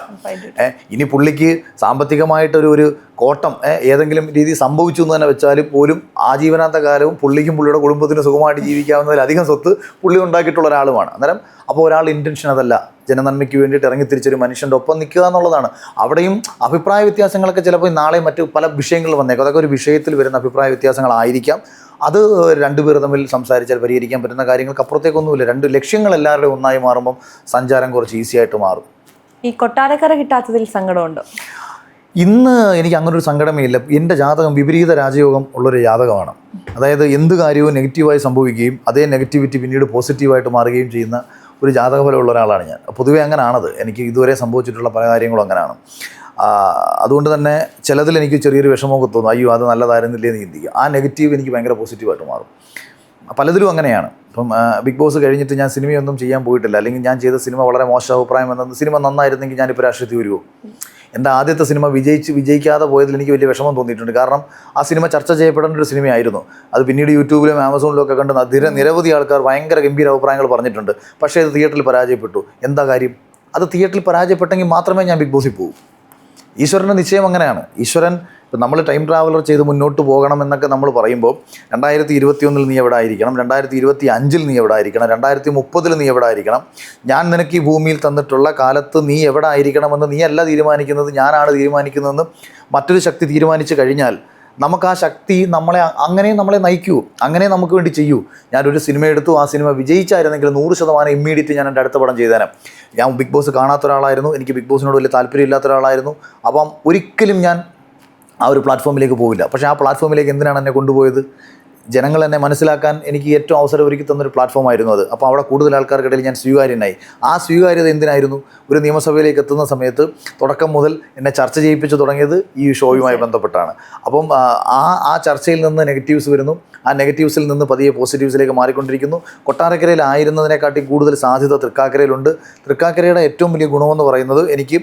ഇനി പുള്ളിക്ക് സാമ്പത്തികമായിട്ടൊരു കോട്ടം ഏതെങ്കിലും രീതി സംഭവിച്ചു എന്ന് തന്നെ വെച്ചാലും പോലും ആജീവനാന്ത കാലവും പുള്ളിക്കും പുള്ളിയുടെ കുടുംബത്തിന് സുഖമായിട്ട് ജീവിക്കാവുന്നതിലധികം സ്വത്ത് പുള്ളി ഉണ്ടാക്കിയിട്ടുള്ള ഒരാളുമാണ്. അന്നേരം അപ്പോൾ ഒരാളുടെ ഇൻറ്റൻഷൻ അതല്ല, ജനനന്മയ്ക്ക് വേണ്ടിയിട്ട് ഇറങ്ങിത്തിരിച്ചൊരു മനുഷ്യൻ്റെ ഒപ്പം നിൽക്കുക എന്നുള്ളതാണ്. അവിടെയും അഭിപ്രായ വ്യത്യാസങ്ങളൊക്കെ ചിലപ്പോൾ നാളെ മറ്റ് പല വിഷയങ്ങൾ വന്നേക്കും. അതൊക്കെ ഒരു വിഷയത്തിൽ വരുന്ന അഭിപ്രായ വ്യത്യാസങ്ങളായിരിക്കാം. അത് രണ്ടുപേർ തമ്മിൽ സംസാരിച്ചാൽ പരിഹരിക്കാൻ പറ്റുന്ന കാര്യങ്ങൾക്ക് അപ്പുറത്തേക്കൊന്നുമില്ല. രണ്ട് ലക്ഷ്യങ്ങൾ എല്ലാവരുടെയും ഒന്നായി മാറുമ്പം സഞ്ചാരം കുറച്ച് ഈസി ആയിട്ട് മാറും. ഈ കൊട്ടാരക്കര കിട്ടാത്തതിൽ സങ്കടമുണ്ടോ? ഇന്ന് എനിക്ക് അങ്ങനൊരു സങ്കടമേ ഇല്ല. എൻ്റെ ജാതകം വിപരീത രാജയോഗം ഉള്ളൊരു ജാതകമാണ്. അതായത് എന്ത് കാര്യവും നെഗറ്റീവായി സംഭവിക്കുകയും അതേ നെഗറ്റിവിറ്റി പിന്നീട് പോസിറ്റീവായിട്ട് മാറുകയും ചെയ്യുന്ന ഒരു ജാതകഫലമുള്ള ഒരാളാണ് ഞാൻ. പൊതുവേ അങ്ങനെയാണത്. എനിക്ക് ഇതുവരെ സംഭവിച്ചിട്ടുള്ള പല കാര്യങ്ങളും അങ്ങനെയാണ്. അതുകൊണ്ട് തന്നെ ചിലതിൽ എനിക്ക് ചെറിയൊരു വിഷമമൊക്കെ തോന്നും. അയ്യോ അത് നല്ലതായിരുന്നില്ലേ എന്ന് ചിന്തിക്കുക. ആ നെഗറ്റീവ് എനിക്ക് ഭയങ്കര പോസിറ്റീവായിട്ട് മാറും. പലതിലും അങ്ങനെയാണ്. ഇപ്പം ബിഗ് ബോസ് കഴിഞ്ഞിട്ട് ഞാൻ സിനിമയൊന്നും ചെയ്യാൻ പോയിട്ടില്ല. അല്ലെങ്കിൽ ഞാൻ ചെയ്ത സിനിമ വളരെ മോശം അഭിപ്രായം എന്നത്, സിനിമ നന്നായിരുന്നെങ്കിൽ ഞാനിപ്പോൾ രാഷ്ട്രീയത്തിൽ വരുമോ? എൻ്റെ ആദ്യത്തെ സിനിമ വിജയിക്കാതെ പോയതിൽ എനിക്ക് വലിയ വിഷമം തോന്നിയിട്ടുണ്ട്. കാരണം ആ സിനിമ ചർച്ച ചെയ്യപ്പെടേണ്ട ഒരു സിനിമയായിരുന്നു. അത് പിന്നീട് യൂട്യൂബിലും ആമസോണിലും ഒക്കെ കണ്ട് നിരവധി ആൾക്കാർ ഭയങ്കര ഗംഭീര അഭിപ്രായങ്ങൾ പറഞ്ഞിട്ടുണ്ട്. പക്ഷേ അത് തിയേറ്ററിൽ പരാജയപ്പെട്ടു. എന്താ കാര്യം? അത് തിയേറ്ററിൽ പരാജയപ്പെട്ടെങ്കിൽ മാത്രമേ ഞാൻ ബിഗ് ബോസിൽ പോകും. ഈശ്വരൻ്റെ നിശ്ചയം അങ്ങനെയാണ്. ഈശ്വരൻ ഇപ്പം നമ്മൾ ടൈം ട്രാവലർ ചെയ്ത് മുന്നോട്ട് പോകണം എന്നൊക്കെ നമ്മൾ പറയുമ്പോൾ 2021 നീ എവിടെ ആയിരിക്കണം, 2025 നീ എവിടെ ആയിരിക്കണം, 2030 നീ എവിടെ ആയിരിക്കണം, ഞാൻ നിനക്ക് ഈ ഭൂമിയിൽ തന്നിട്ടുള്ള കാലത്ത് നീ എവിടെ ആയിരിക്കണമെന്ന് നീ അല്ല തീരുമാനിക്കുന്നത്, ഞാനാണ് തീരുമാനിക്കുന്നതെന്ന് മറ്റൊരു ശക്തി തീരുമാനിച്ചു കഴിഞ്ഞാൽ നമുക്ക് ആ ശക്തി നമ്മളെ നയിക്കൂ, അങ്ങനെ നമുക്ക് വേണ്ടി ചെയ്യൂ. ഞാനൊരു സിനിമ എടുത്തു, ആ സിനിമ വിജയിച്ചായിരുന്നെങ്കിൽ 100% ഇമ്മീഡിയറ്റ് ഞാൻ എൻ്റെ അടുത്ത പടം ചെയ്തേനെ. ഞാൻ ബിഗ് ബോസ് കാണാത്ത ഒരാളായിരുന്നു. എനിക്ക് ബിഗ് ബോസിനോട് വലിയ താല്പര്യമില്ലാത്ത ഒരാളായിരുന്നു. അപ്പം ഒരിക്കലും ഞാൻ ആ ഒരു പ്ലാറ്റ്ഫോമിലേക്ക് പോവില്ല. പക്ഷേ ആ പ്ലാറ്റ്ഫോമിലേക്ക് എന്തിനാണ് എന്നെ കൊണ്ടുപോയത്? ജനങ്ങൾ എന്നെ മനസ്സിലാക്കാൻ എനിക്ക് ഏറ്റവും അവസരം ഒരുക്കി തന്നൊരു പ്ലാറ്റ്ഫോമായിരുന്നു അത്. അപ്പോൾ അവിടെ കൂടുതൽ ആൾക്കാർക്കിടയിൽ ഞാൻ സ്വീകാര്യനായി. ആ സ്വീകാര്യത എന്തിനായിരുന്നു? ഒരു നിയമസഭയിലേക്ക് എത്തുന്ന സമയത്ത് തുടക്കം മുതൽ എന്നെ ചർച്ച ചെയ്യിപ്പിച്ച് തുടങ്ങിയത് ഈ ഷോയുമായി ബന്ധപ്പെട്ടാണ്. അപ്പം ആ ചർച്ചയിൽ നിന്ന് നെഗറ്റീവ്സ് വരുന്നു. ആ നെഗറ്റീവ്സിൽ നിന്ന് പതിയെ പോസിറ്റീവ്സിലേക്ക് മാറിക്കൊണ്ടിരിക്കുന്നു. കൊട്ടാരക്കരയിലായിരുന്നതിനെക്കാട്ടി കൂടുതൽ സാധ്യത തൃക്കാക്കരയിലുണ്ട്. തൃക്കാക്കരയുടെ ഏറ്റവും വലിയ ഗുണമെന്ന് പറയുന്നത് എനിക്ക്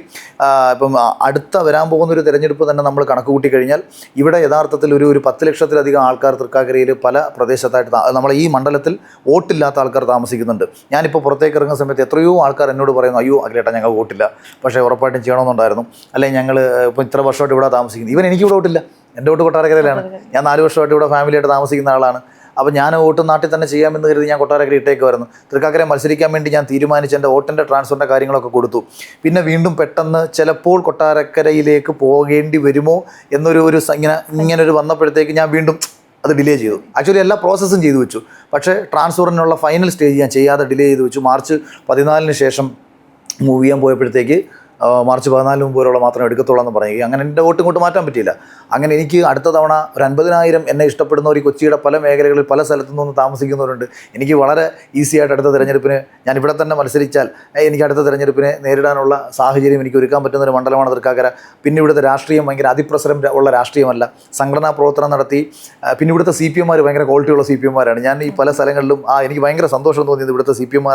ഇപ്പം അടുത്ത വരാൻ പോകുന്നൊരു തിരഞ്ഞെടുപ്പ് തന്നെ നമ്മൾ കണക്ക് കൂട്ടി കഴിഞ്ഞാൽ ഇവിടെ യഥാർത്ഥത്തിൽ ഒരു 10 ലക്ഷത്തിലധികം ആൾക്കാർ തൃക്കാക്കരയിൽ പല പ്രദേശത്തായിട്ട് നമ്മളെ ഈ മണ്ഡലത്തിൽ വോട്ടില്ലാത്ത ആൾക്കാർ താമസിക്കുന്നുണ്ട്. ഞാനിപ്പോൾ പുറത്തേക്ക് ഇറങ്ങുന്ന സമയത്ത് എത്രയോ ആൾക്കാർ എന്നോട് പറയുന്നു, അയ്യോ അഖിലേട്ടാ ഞങ്ങൾ വോട്ടില്ല, പക്ഷേ ഉറപ്പായിട്ടും ചെയ്യണമെന്നുണ്ടായിരുന്നു, അല്ലെങ്കിൽ ഞങ്ങൾ ഇപ്പോൾ ഇത്ര വർഷമായിട്ട് ഇവിടെ താമസിക്കുന്നു. എനിക്ക് ഇവിടെ വോട്ടില്ല, എൻ്റെ വോട്ട് കൊട്ടാരക്കരയിലാണ്. ഞാൻ 4 വർഷമായിട്ട് ഇവിടെ ഫാമിലിയായിട്ട് താമസിക്കുന്ന ആളാണ്. അപ്പോൾ ഞാൻ വോട്ട് നാട്ടിൽ തന്നെ ചെയ്യാമെന്ന് കരുതി ഞാൻ കൊട്ടാരക്കര ഇട്ടേക്കുമായിരുന്നു. തൃക്കാക്കര മത്സരിക്കാൻ വേണ്ടി ഞാൻ തീരുമാനിച്ച് എൻ്റെ വോട്ടിൻ്റെ ട്രാൻസ്ഫറിൻ്റെ കാര്യങ്ങളൊക്കെ കൊടുത്തു. പിന്നെ വീണ്ടും പെട്ടെന്ന് ചിലപ്പോൾ കൊട്ടാരക്കരയിലേക്ക് പോകേണ്ടി വരുമോ എന്നൊരു ഇങ്ങനൊരു വന്നപ്പോഴത്തേക്ക് ഞാൻ വീണ്ടും അത് ഡിലേ ചെയ്തു. ആക്ച്വലി എല്ലാ പ്രോസസ്സും ചെയ്തു വെച്ചു. പക്ഷേ ട്രാൻസ്ഫറിനുള്ള ഫൈനൽ സ്റ്റേജ് ഞാൻ ചെയ്യാതെ ഡിലേ ചെയ്തു വെച്ചു. മാർച്ച് 14 ശേഷം മൂവ് ചെയ്യാൻ പോയപ്പോഴത്തേക്ക് മാർച്ച് 14 മുമ്പ് വരെയുള്ള മാത്രമേ എടുക്കത്തുള്ളൂ എന്ന് പറയുകയും അങ്ങനെ എൻ്റെ വോട്ട് ഇങ്ങോട്ട് മാറ്റാൻ പറ്റിയില്ല. അങ്ങനെ എനിക്ക് അടുത്ത തവണ ഒരു 50,000 എന്നെ ഇഷ്ടപ്പെടുന്നവർ ഈ കൊച്ചിയുടെ പല മേഖലകളിൽ പല സ്ഥലത്തു നിന്ന് താമസിക്കുന്നവരുണ്ട്. എനിക്ക് വളരെ ഈസി ആയിട്ട് അടുത്ത തിരഞ്ഞെടുപ്പിന് ഞാൻ ഇവിടെ തന്നെ മത്സരിച്ചാൽ എനിക്ക് അടുത്ത തിരഞ്ഞെടുപ്പിനെ നേരിടാനുള്ള സാഹചര്യം എനിക്ക് ഒരുക്കാൻ പറ്റുന്ന ഒരു മണ്ഡലമാണ് തൃക്കാക്കര. പിന്നെ ഇവിടുത്തെ രാഷ്ട്രീയം ഭയങ്കര അതിപ്രസരം ഉള്ള രാഷ്ട്രീയമല്ല, സംഘടനാ പ്രവർത്തനം നടത്തി. പിന്നെ ഇവിടുത്തെ CPM ഭയങ്കര ക്വാളിറ്റിയുള്ള CPM ഞാൻ ഈ പല സ്ഥലങ്ങളിലും എനിക്ക് ഭയങ്കര സന്തോഷം തോന്നിയത് ഇവിടുത്തെ CPM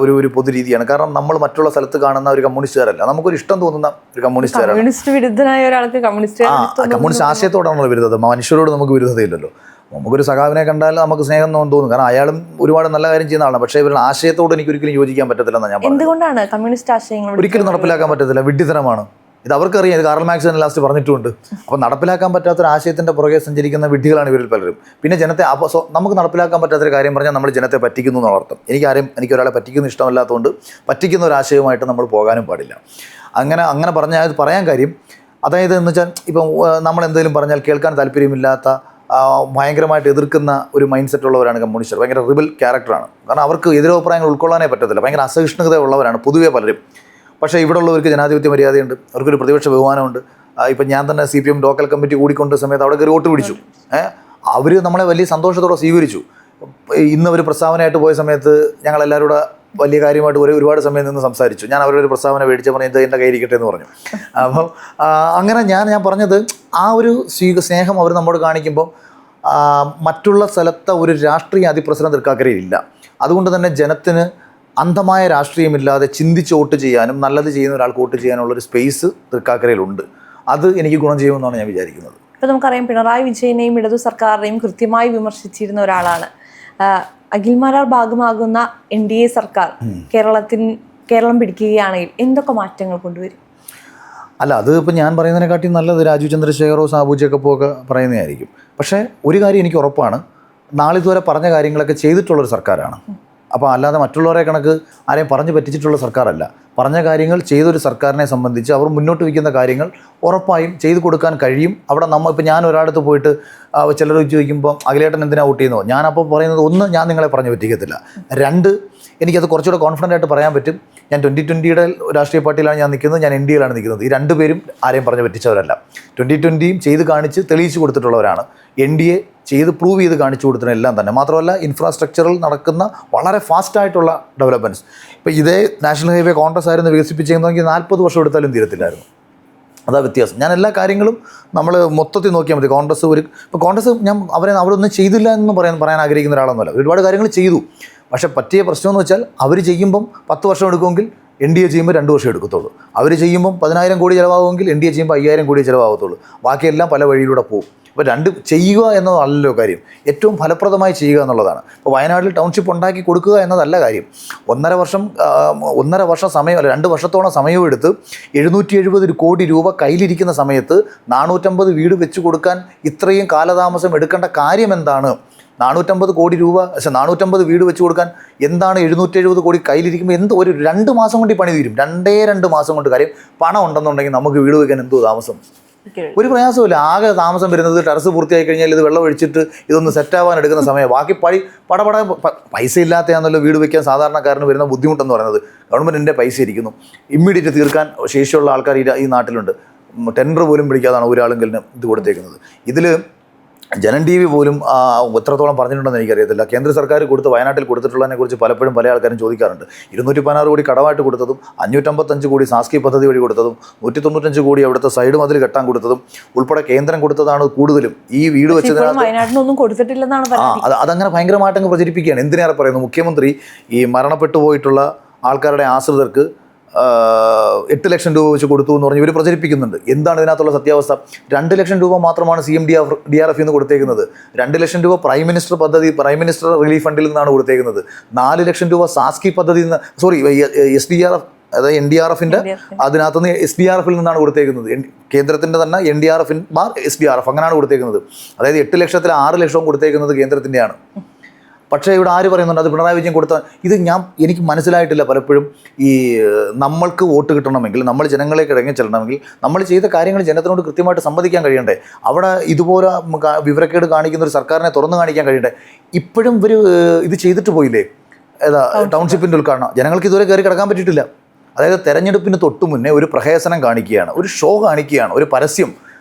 ഒരു പൊതുരീതിയാണ്. കാരണം നമ്മൾ മറ്റുള്ള സ്ഥലത്ത് കാണുന്ന ഒരു കമ്മ്യൂണിസ്റ്റുകാരല്ല, നമുക്കൊരു ഇഷ്ടം തോന്നുന്ന ഒരു കമ്മ്യൂണിസ്റ്റുകാരാണ്. കമ്മ്യൂണിസ്റ്റ് വിരുദ്ധനായ ഒരാൾക്ക് കമ്മ്യൂണിസ്റ്റ് ആശയത്തോടാണല്ലോ വിരുദ്ധത, മനുഷ്യരോട് നമുക്ക് വിരുദ്ധതയില്ലല്ലോ. നമുക്കൊരു സഖാവിനെ കണ്ടാൽ നമുക്ക് സ്നേഹം തോന്നും, കാരണം അയാളും ഒരുപാട് നല്ല കാര്യം ചെയ്യുന്ന ആളാണ്. പക്ഷേ ഇവരുടെ ആശയത്തോട് എനിക്ക് ഒരിക്കലും യോജിക്കാൻ പറ്റത്തില്ലെന്നാണ് ഞാൻ പറയുന്നത്. എന്തുകൊണ്ടാണ് കമ്മ്യൂണിസ്റ്റ് ആശയങ്ങൾ ഒരിക്കലും നടപ്പിലാക്കാൻ പറ്റത്തില്ല, വിഡ്ഢിത്തരമാണ്. ഇത് അവർക്കറിയാം, ഇത് കാർൽ മാർക്സ് തന്നെ ലാസ്റ്റ് പറഞ്ഞിട്ടുണ്ട്. അപ്പോൾ നടപ്പിലാക്കാൻ പറ്റാത്തൊരു ആശയത്തിൻ്റെ പുറകെ സഞ്ചരിക്കുന്ന വിഡ്ഢികളാണ് ഇവരിൽ പലരും. പിന്നെ ജനത്തെ നമുക്ക് നടപ്പിലാക്കാൻ പറ്റാത്തൊരു കാര്യം പറഞ്ഞാൽ നമ്മൾ ജനത്തെ പറ്റിക്കുന്നു എന്നർത്ഥം. എനിക്ക് ഒരാളെ പറ്റിക്കുന്ന ഇഷ്ടമല്ലാത്തതുകൊണ്ട് പറ്റിക്കുന്ന ഒരു ആശയവുമായിട്ട് നമ്മൾ പോകാനും പാടില്ല. അങ്ങനെ പറഞ്ഞാൽ അത് പറയാൻ കാര്യം, അതായത് എന്ന് വെച്ചാൽ ഇപ്പം നമ്മൾ എന്തെങ്കിലും പറഞ്ഞാൽ കേൾക്കാൻ താല്പര്യമില്ലാത്ത ഭയങ്കരമായിട്ട് എതിർക്കുന്ന ഒരു മൈൻഡ് സെറ്റ് ഉള്ളവരാണ് കമ്മ്യൂണിസ്റ്റർ. ഭയങ്കര റിബൽ ക്യാരക്ടറാണ്. കാരണം അവർക്ക് എതിരഭിപ്രായങ്ങൾ ഉൾക്കൊള്ളാനേ പറ്റത്തില്ല. ഭയങ്കര അസഹിഷ്ണുത ഉള്ളവരാണ് പൊതുവെ പലരും. പക്ഷേ ഇവിടെ ഉള്ളവർക്ക് ജനാധിപത്യ മര്യാദയുണ്ട്, അവർക്കൊരു പ്രതിപക്ഷ ബഹുമാനമുണ്ട്. ഇപ്പം ഞാൻ തന്നെ CPM ലോക്കൽ കമ്മിറ്റി കൂടിക്കൊണ്ട സമയത്ത് അവിടെ കയറി വോട്ട് പിടിച്ചു. അവർ നമ്മളെ വലിയ സന്തോഷത്തോടെ സ്വീകരിച്ചു. ഇന്ന് അവർ പ്രസ്താവനയായിട്ട് പോയ സമയത്ത് ഞങ്ങളെല്ലാവരും കൂടെ വലിയ കാര്യമായിട്ട് ഒരുപാട് സമയം നിന്ന് സംസാരിച്ചു. ഞാൻ അവരൊരു പ്രസ്താവന മേടിച്ച് പറഞ്ഞത് എൻ്റെ കയ്യിരിക്കട്ടെ എന്ന് പറഞ്ഞു. അപ്പം അങ്ങനെ ഞാൻ പറഞ്ഞത് ആ ഒരു സ്നേഹം അവർ നമ്മോട് കാണിക്കുമ്പോൾ മറ്റുള്ള സ്ഥലത്തെ ഒരു രാഷ്ട്രീയ അതിപ്രസരം തൃക്കാക്കരയില്ല. അതുകൊണ്ട് തന്നെ ജനത്തിന് അന്ധമായ രാഷ്ട്രീയമില്ലാതെ ചിന്തിച്ച് വോട്ട് ചെയ്യാനും നല്ലത് ചെയ്യുന്ന ഒരാൾക്ക് വോട്ട് ചെയ്യാനുള്ളൊരു സ്പേസ് തൃക്കാക്കരയിലുണ്ട്. അത് എനിക്ക് ഗുണം ചെയ്യുമെന്നാണ് ഞാൻ വിചാരിക്കുന്നത്. ഇപ്പോൾ നമുക്കറിയാം, പിണറായി വിജയനെയും ഇടതു സർക്കാരിനെയും കൃത്യമായി വിമർശിച്ചിരുന്ന ഒരാളാണ്. അഖിൽമാരാർ ഭാഗമാകുന്ന NDA സർക്കാർ കേരളം പിടിക്കുകയാണെങ്കിൽ എന്തൊക്കെ മാറ്റങ്ങൾ കൊണ്ടുവരും? അല്ല, അത് ഇപ്പം ഞാൻ പറയുന്നതിനെക്കാട്ടി നല്ലത് രാജീവ് ചന്ദ്രശേഖരോ സാബു ജേക്കബോ ഒക്കെ പറയുന്നതായിരിക്കും. പക്ഷേ ഒരു കാര്യം എനിക്ക് ഉറപ്പാണ്, നാളിതുവരെ പറഞ്ഞ കാര്യങ്ങളൊക്കെ ചെയ്തിട്ടുള്ളൊരു സർക്കാരാണ്. അപ്പോൾ അല്ലാതെ മറ്റുള്ളവരെ കണക്ക് ആരെയും പറഞ്ഞു പറ്റിച്ചിട്ടുള്ള സർക്കാരല്ല. പറഞ്ഞ കാര്യങ്ങൾ ചെയ്തൊരു സർക്കാരിനെ സംബന്ധിച്ച് അവർ മുന്നോട്ട് വയ്ക്കുന്ന കാര്യങ്ങൾ ഉറപ്പായും ചെയ്തു കൊടുക്കാൻ കഴിയും. അവിടെ ഇപ്പോൾ ഞാൻ ഒരാളടുത്ത് പോയിട്ട് ചിലർ ചോദിക്കുമ്പോൾ അഖിലേട്ടൻ എന്തിനാ വോട്ട് ചെയ്യുന്നോ, ഞാനപ്പോൾ പറയുന്നത്, ഒന്ന്, ഞാൻ നിങ്ങളെ പറഞ്ഞു പറ്റിക്കത്തില്ല. രണ്ട്, എനിക്കത് കുറച്ചുകൂടെ കോൺഫിഡൻ്റ് ആയിട്ട് പറയാൻ പറ്റും. ഞാൻ 2020 രാഷ്ട്രീയ പാർട്ടിയിലാണ് ഞാൻ നിൽക്കുന്നത്, ഞാൻ NDAയിലാണ് നിൽക്കുന്നത്. ഈ രണ്ടുപേരും ആരെയും പറഞ്ഞു പറ്റിച്ചവരല്ല. 2020 ചെയ്ത് കാണിച്ച് തെളിയിച്ച് കൊടുത്തിട്ടുള്ളവരാണ്. NDA ചെയ്ത് പ്രൂവ് ചെയ്ത് കാണിച്ചു കൊടുത്തതെല്ലാം തന്നെ. മാത്രമല്ല ഇൻഫ്രാസ്ട്രക്ചറിൽ നടക്കുന്ന വളരെ ഫാസ്റ്റായിട്ടുള്ള ഡെവലപ്മെൻറ്റ്സ്. ഇപ്പോൾ ഇതേ നാഷണൽ ഹൈവേ കോൺഗ്രസ് ആയിരുന്നു വികസിപ്പിച്ചെങ്കിൽ 40 വർഷം എടുത്താലും തീരത്തില്ലായിരുന്നു. അതാ വ്യത്യാസം. ഞാൻ എല്ലാ കാര്യങ്ങളും നമ്മൾ മൊത്തത്തിൽ നോക്കിയാൽ മതി. ഇപ്പോൾ കോൺഗ്രസ് ഞാൻ അവരൊന്നും ചെയ്തില്ല എന്ന് പറയാൻ ആഗ്രഹിക്കുന്ന ഒരാളൊന്നുമല്ല. ഒരുപാട് കാര്യങ്ങൾ ചെയ്തു. പക്ഷേ പറ്റിയ പ്രശ്നമെന്ന് വെച്ചാൽ അവർ ചെയ്യുമ്പം 10 വർഷം എടുക്കുമെങ്കിൽ NDA ചെയ്യുമ്പോൾ 2 വർഷം എടുക്കത്തുള്ളൂ. അവർ ചെയ്യുമ്പം 10,000 കോടി ചിലവാകുമെങ്കിൽ NDA ചെയ്യുമ്പോൾ 5,000 കോടി ചിലവാകത്തുള്ളൂ. ബാക്കിയെല്ലാം പല വഴിയിലൂടെ പോകും. അപ്പോൾ ചെയ്യുക എന്നതല്ലല്ലോ കാര്യം, ഏറ്റവും ഫലപ്രദമായി ചെയ്യുക എന്നുള്ളതാണ്. ഇപ്പോൾ വയനാട്ടിൽ ടൗൺഷിപ്പ് ഉണ്ടാക്കി കൊടുക്കുക എന്നതല്ല കാര്യം. 1.5 വർഷം സമയം, അല്ല 2 വർഷത്തോളം സമയവും എടുത്ത് 770 കോടി രൂപ കയ്യിലിരിക്കുന്ന സമയത്ത് 450 വീട് വെച്ച് കൊടുക്കാൻ ഇത്രയും കാലതാമസം എടുക്കേണ്ട കാര്യം എന്താണ്? 450 കോടി രൂപ, 450 വീട് വെച്ച് കൊടുക്കാൻ എന്താണ് 770 കോടി കയ്യിലിരിക്കുമ്പോൾ ഒരു 2 മാസം കൊണ്ട് ഈ പണി തീരും. 2 മാസം കൊണ്ട്. കാര്യം പണം ഉണ്ടെന്നുണ്ടെങ്കിൽ നമുക്ക് വീട് വയ്ക്കാൻ എന്തോ താമസം? ഒരു പ്രയാസമില്ല. ആകെ താമസം വരുന്നത് ടെറസ് പൂർത്തിയായി കഴിഞ്ഞാൽ ഇത് വെള്ളം ഒഴിച്ചിട്ട് ഇതൊന്ന് സെറ്റാവാൻ എടുക്കുന്ന സമയം. ബാക്കി പൈസ ഇല്ലാത്തയാണല്ലോ വീട് വയ്ക്കാൻ സാധാരണക്കാരന് വരുന്ന ബുദ്ധിമുട്ടെന്ന് പറയുന്നത്. ഗവൺമെൻറ്റിൻ്റെ പൈസ ഇരിക്കുന്നു, ഇമ്മീഡിയറ്റ് തീർക്കാൻ ശേഷിയുള്ള ആൾക്കാർ ഈ നാട്ടിലുണ്ട്. ടെൻഡർ പോലും പിടിക്കാതാണ് ഒരാളെങ്കിലും ഇത് കൊടുത്തേക്കുന്നത്. ഇതിൽ ജനം TV പോലും എത്രത്തോളം പറഞ്ഞിട്ടുണ്ടെന്ന് എനിക്കറിയത്തില്ല. കേന്ദ്ര സർക്കാർ വയനാട്ടിൽ കൊടുത്തിട്ടുള്ളതിനെക്കുറിച്ച് പലപ്പോഴും പല ആൾക്കാരും ചോദിക്കാറുണ്ട്. 216 കോടി കടമായിട്ട് കൊടുത്തതും 555 കോടി സാസ്കി പദ്ധതി വഴി കൊടുത്തതും 195 കോടി അവിടുത്തെ സൈഡ് മതിൽ കെട്ടാൻ കൊടുത്തതും ഉൾപ്പെടെ കേന്ദ്രം കൊടുത്തതാണ് കൂടുതലും. ഈ വീട് വെച്ചതിനൊന്നും കൊടുത്തിട്ടില്ലെന്നാണ് അതങ്ങനെ ഭയങ്കരമായിട്ടങ്ങ് പ്രചരിപ്പിക്കുകയാണ്. എന്തിനേറെ പറയുന്നു, മുഖ്യമന്ത്രി ഈ മരണപ്പെട്ടു പോയിട്ടുള്ള ആൾക്കാരുടെ ആശ്രിതർക്ക് 8 ലക്ഷം രൂപ വെച്ച് കൊടുത്തു എന്ന് പറഞ്ഞ് ഇവർ പ്രചരിപ്പിക്കുന്നുണ്ട്. എന്താണ് ഇതിനകത്തുള്ള സത്യാവസ്ഥ? 2 ലക്ഷം രൂപ മാത്രമാണ് CMDRF നിന്ന് കൊടുത്തേക്കുന്നത്. 2 ലക്ഷം രൂപ പ്രൈം മിനിസ്റ്റർ റിലീഫ് ഫണ്ടിൽ നിന്നാണ് കൊടുത്തേക്കുന്നത്. 4 ലക്ഷം രൂപ സാസ്കി പദ്ധതി SDRF, അതായത് NDRFിൻ്റെ അതിനകത്തുനിന്ന് SDRFിൽ നിന്നാണ് കൊടുത്തേക്കുന്നത്. കേന്ദ്രത്തിൻ്റെ തന്നെ NDRF SDRF അങ്ങനെയാണ് കൊടുത്തേക്കുന്നത്. അതായത് 8 ലക്ഷത്തിൽ 6 ലക്ഷവും കൊടുത്തേക്കുന്നത് കേന്ദ്രത്തിൻ്റെയാണ്. പക്ഷേ ഇവിടെ ആര് പറയുന്നുണ്ട് അത് പിണറായി വിജയൻ കൊടുത്ത? എനിക്ക് മനസ്സിലായിട്ടില്ല പലപ്പോഴും. ഈ നമ്മൾക്ക് വോട്ട് കിട്ടണമെങ്കിൽ, നമ്മൾ ജനങ്ങളേക്ക് ഇറങ്ങി ചെല്ലണമെങ്കിൽ, നമ്മൾ ചെയ്ത കാര്യങ്ങൾ ജനത്തിനോട് കൃത്യമായിട്ട് സമ്മതിക്കാൻ കഴിയണ്ടേ? അവിടെ ഇതുപോലെ വിവരക്കേട് കാണിക്കുന്ന ഒരു സർക്കാരിനെ തുറന്നു കാണിക്കാൻ കഴിയണ്ടേ? ഇപ്പോഴും ഇവർ ഇത് ചെയ്തിട്ട് പോയില്ലേ? ടൗൺഷിപ്പിൻ്റെ ഉദ്ഘാടനം ജനങ്ങൾക്ക് ഇതുവരെ കയറി കിടക്കാൻ പറ്റിയിട്ടില്ല. അതായത് തെരഞ്ഞെടുപ്പിന് തൊട്ട് മുന്നേ ഒരു പ്രഹസനം കാണിക്കുകയാണ്, ഒരു ഷോ കാണിക്കുകയാണ്, ഒരു പരസ്യം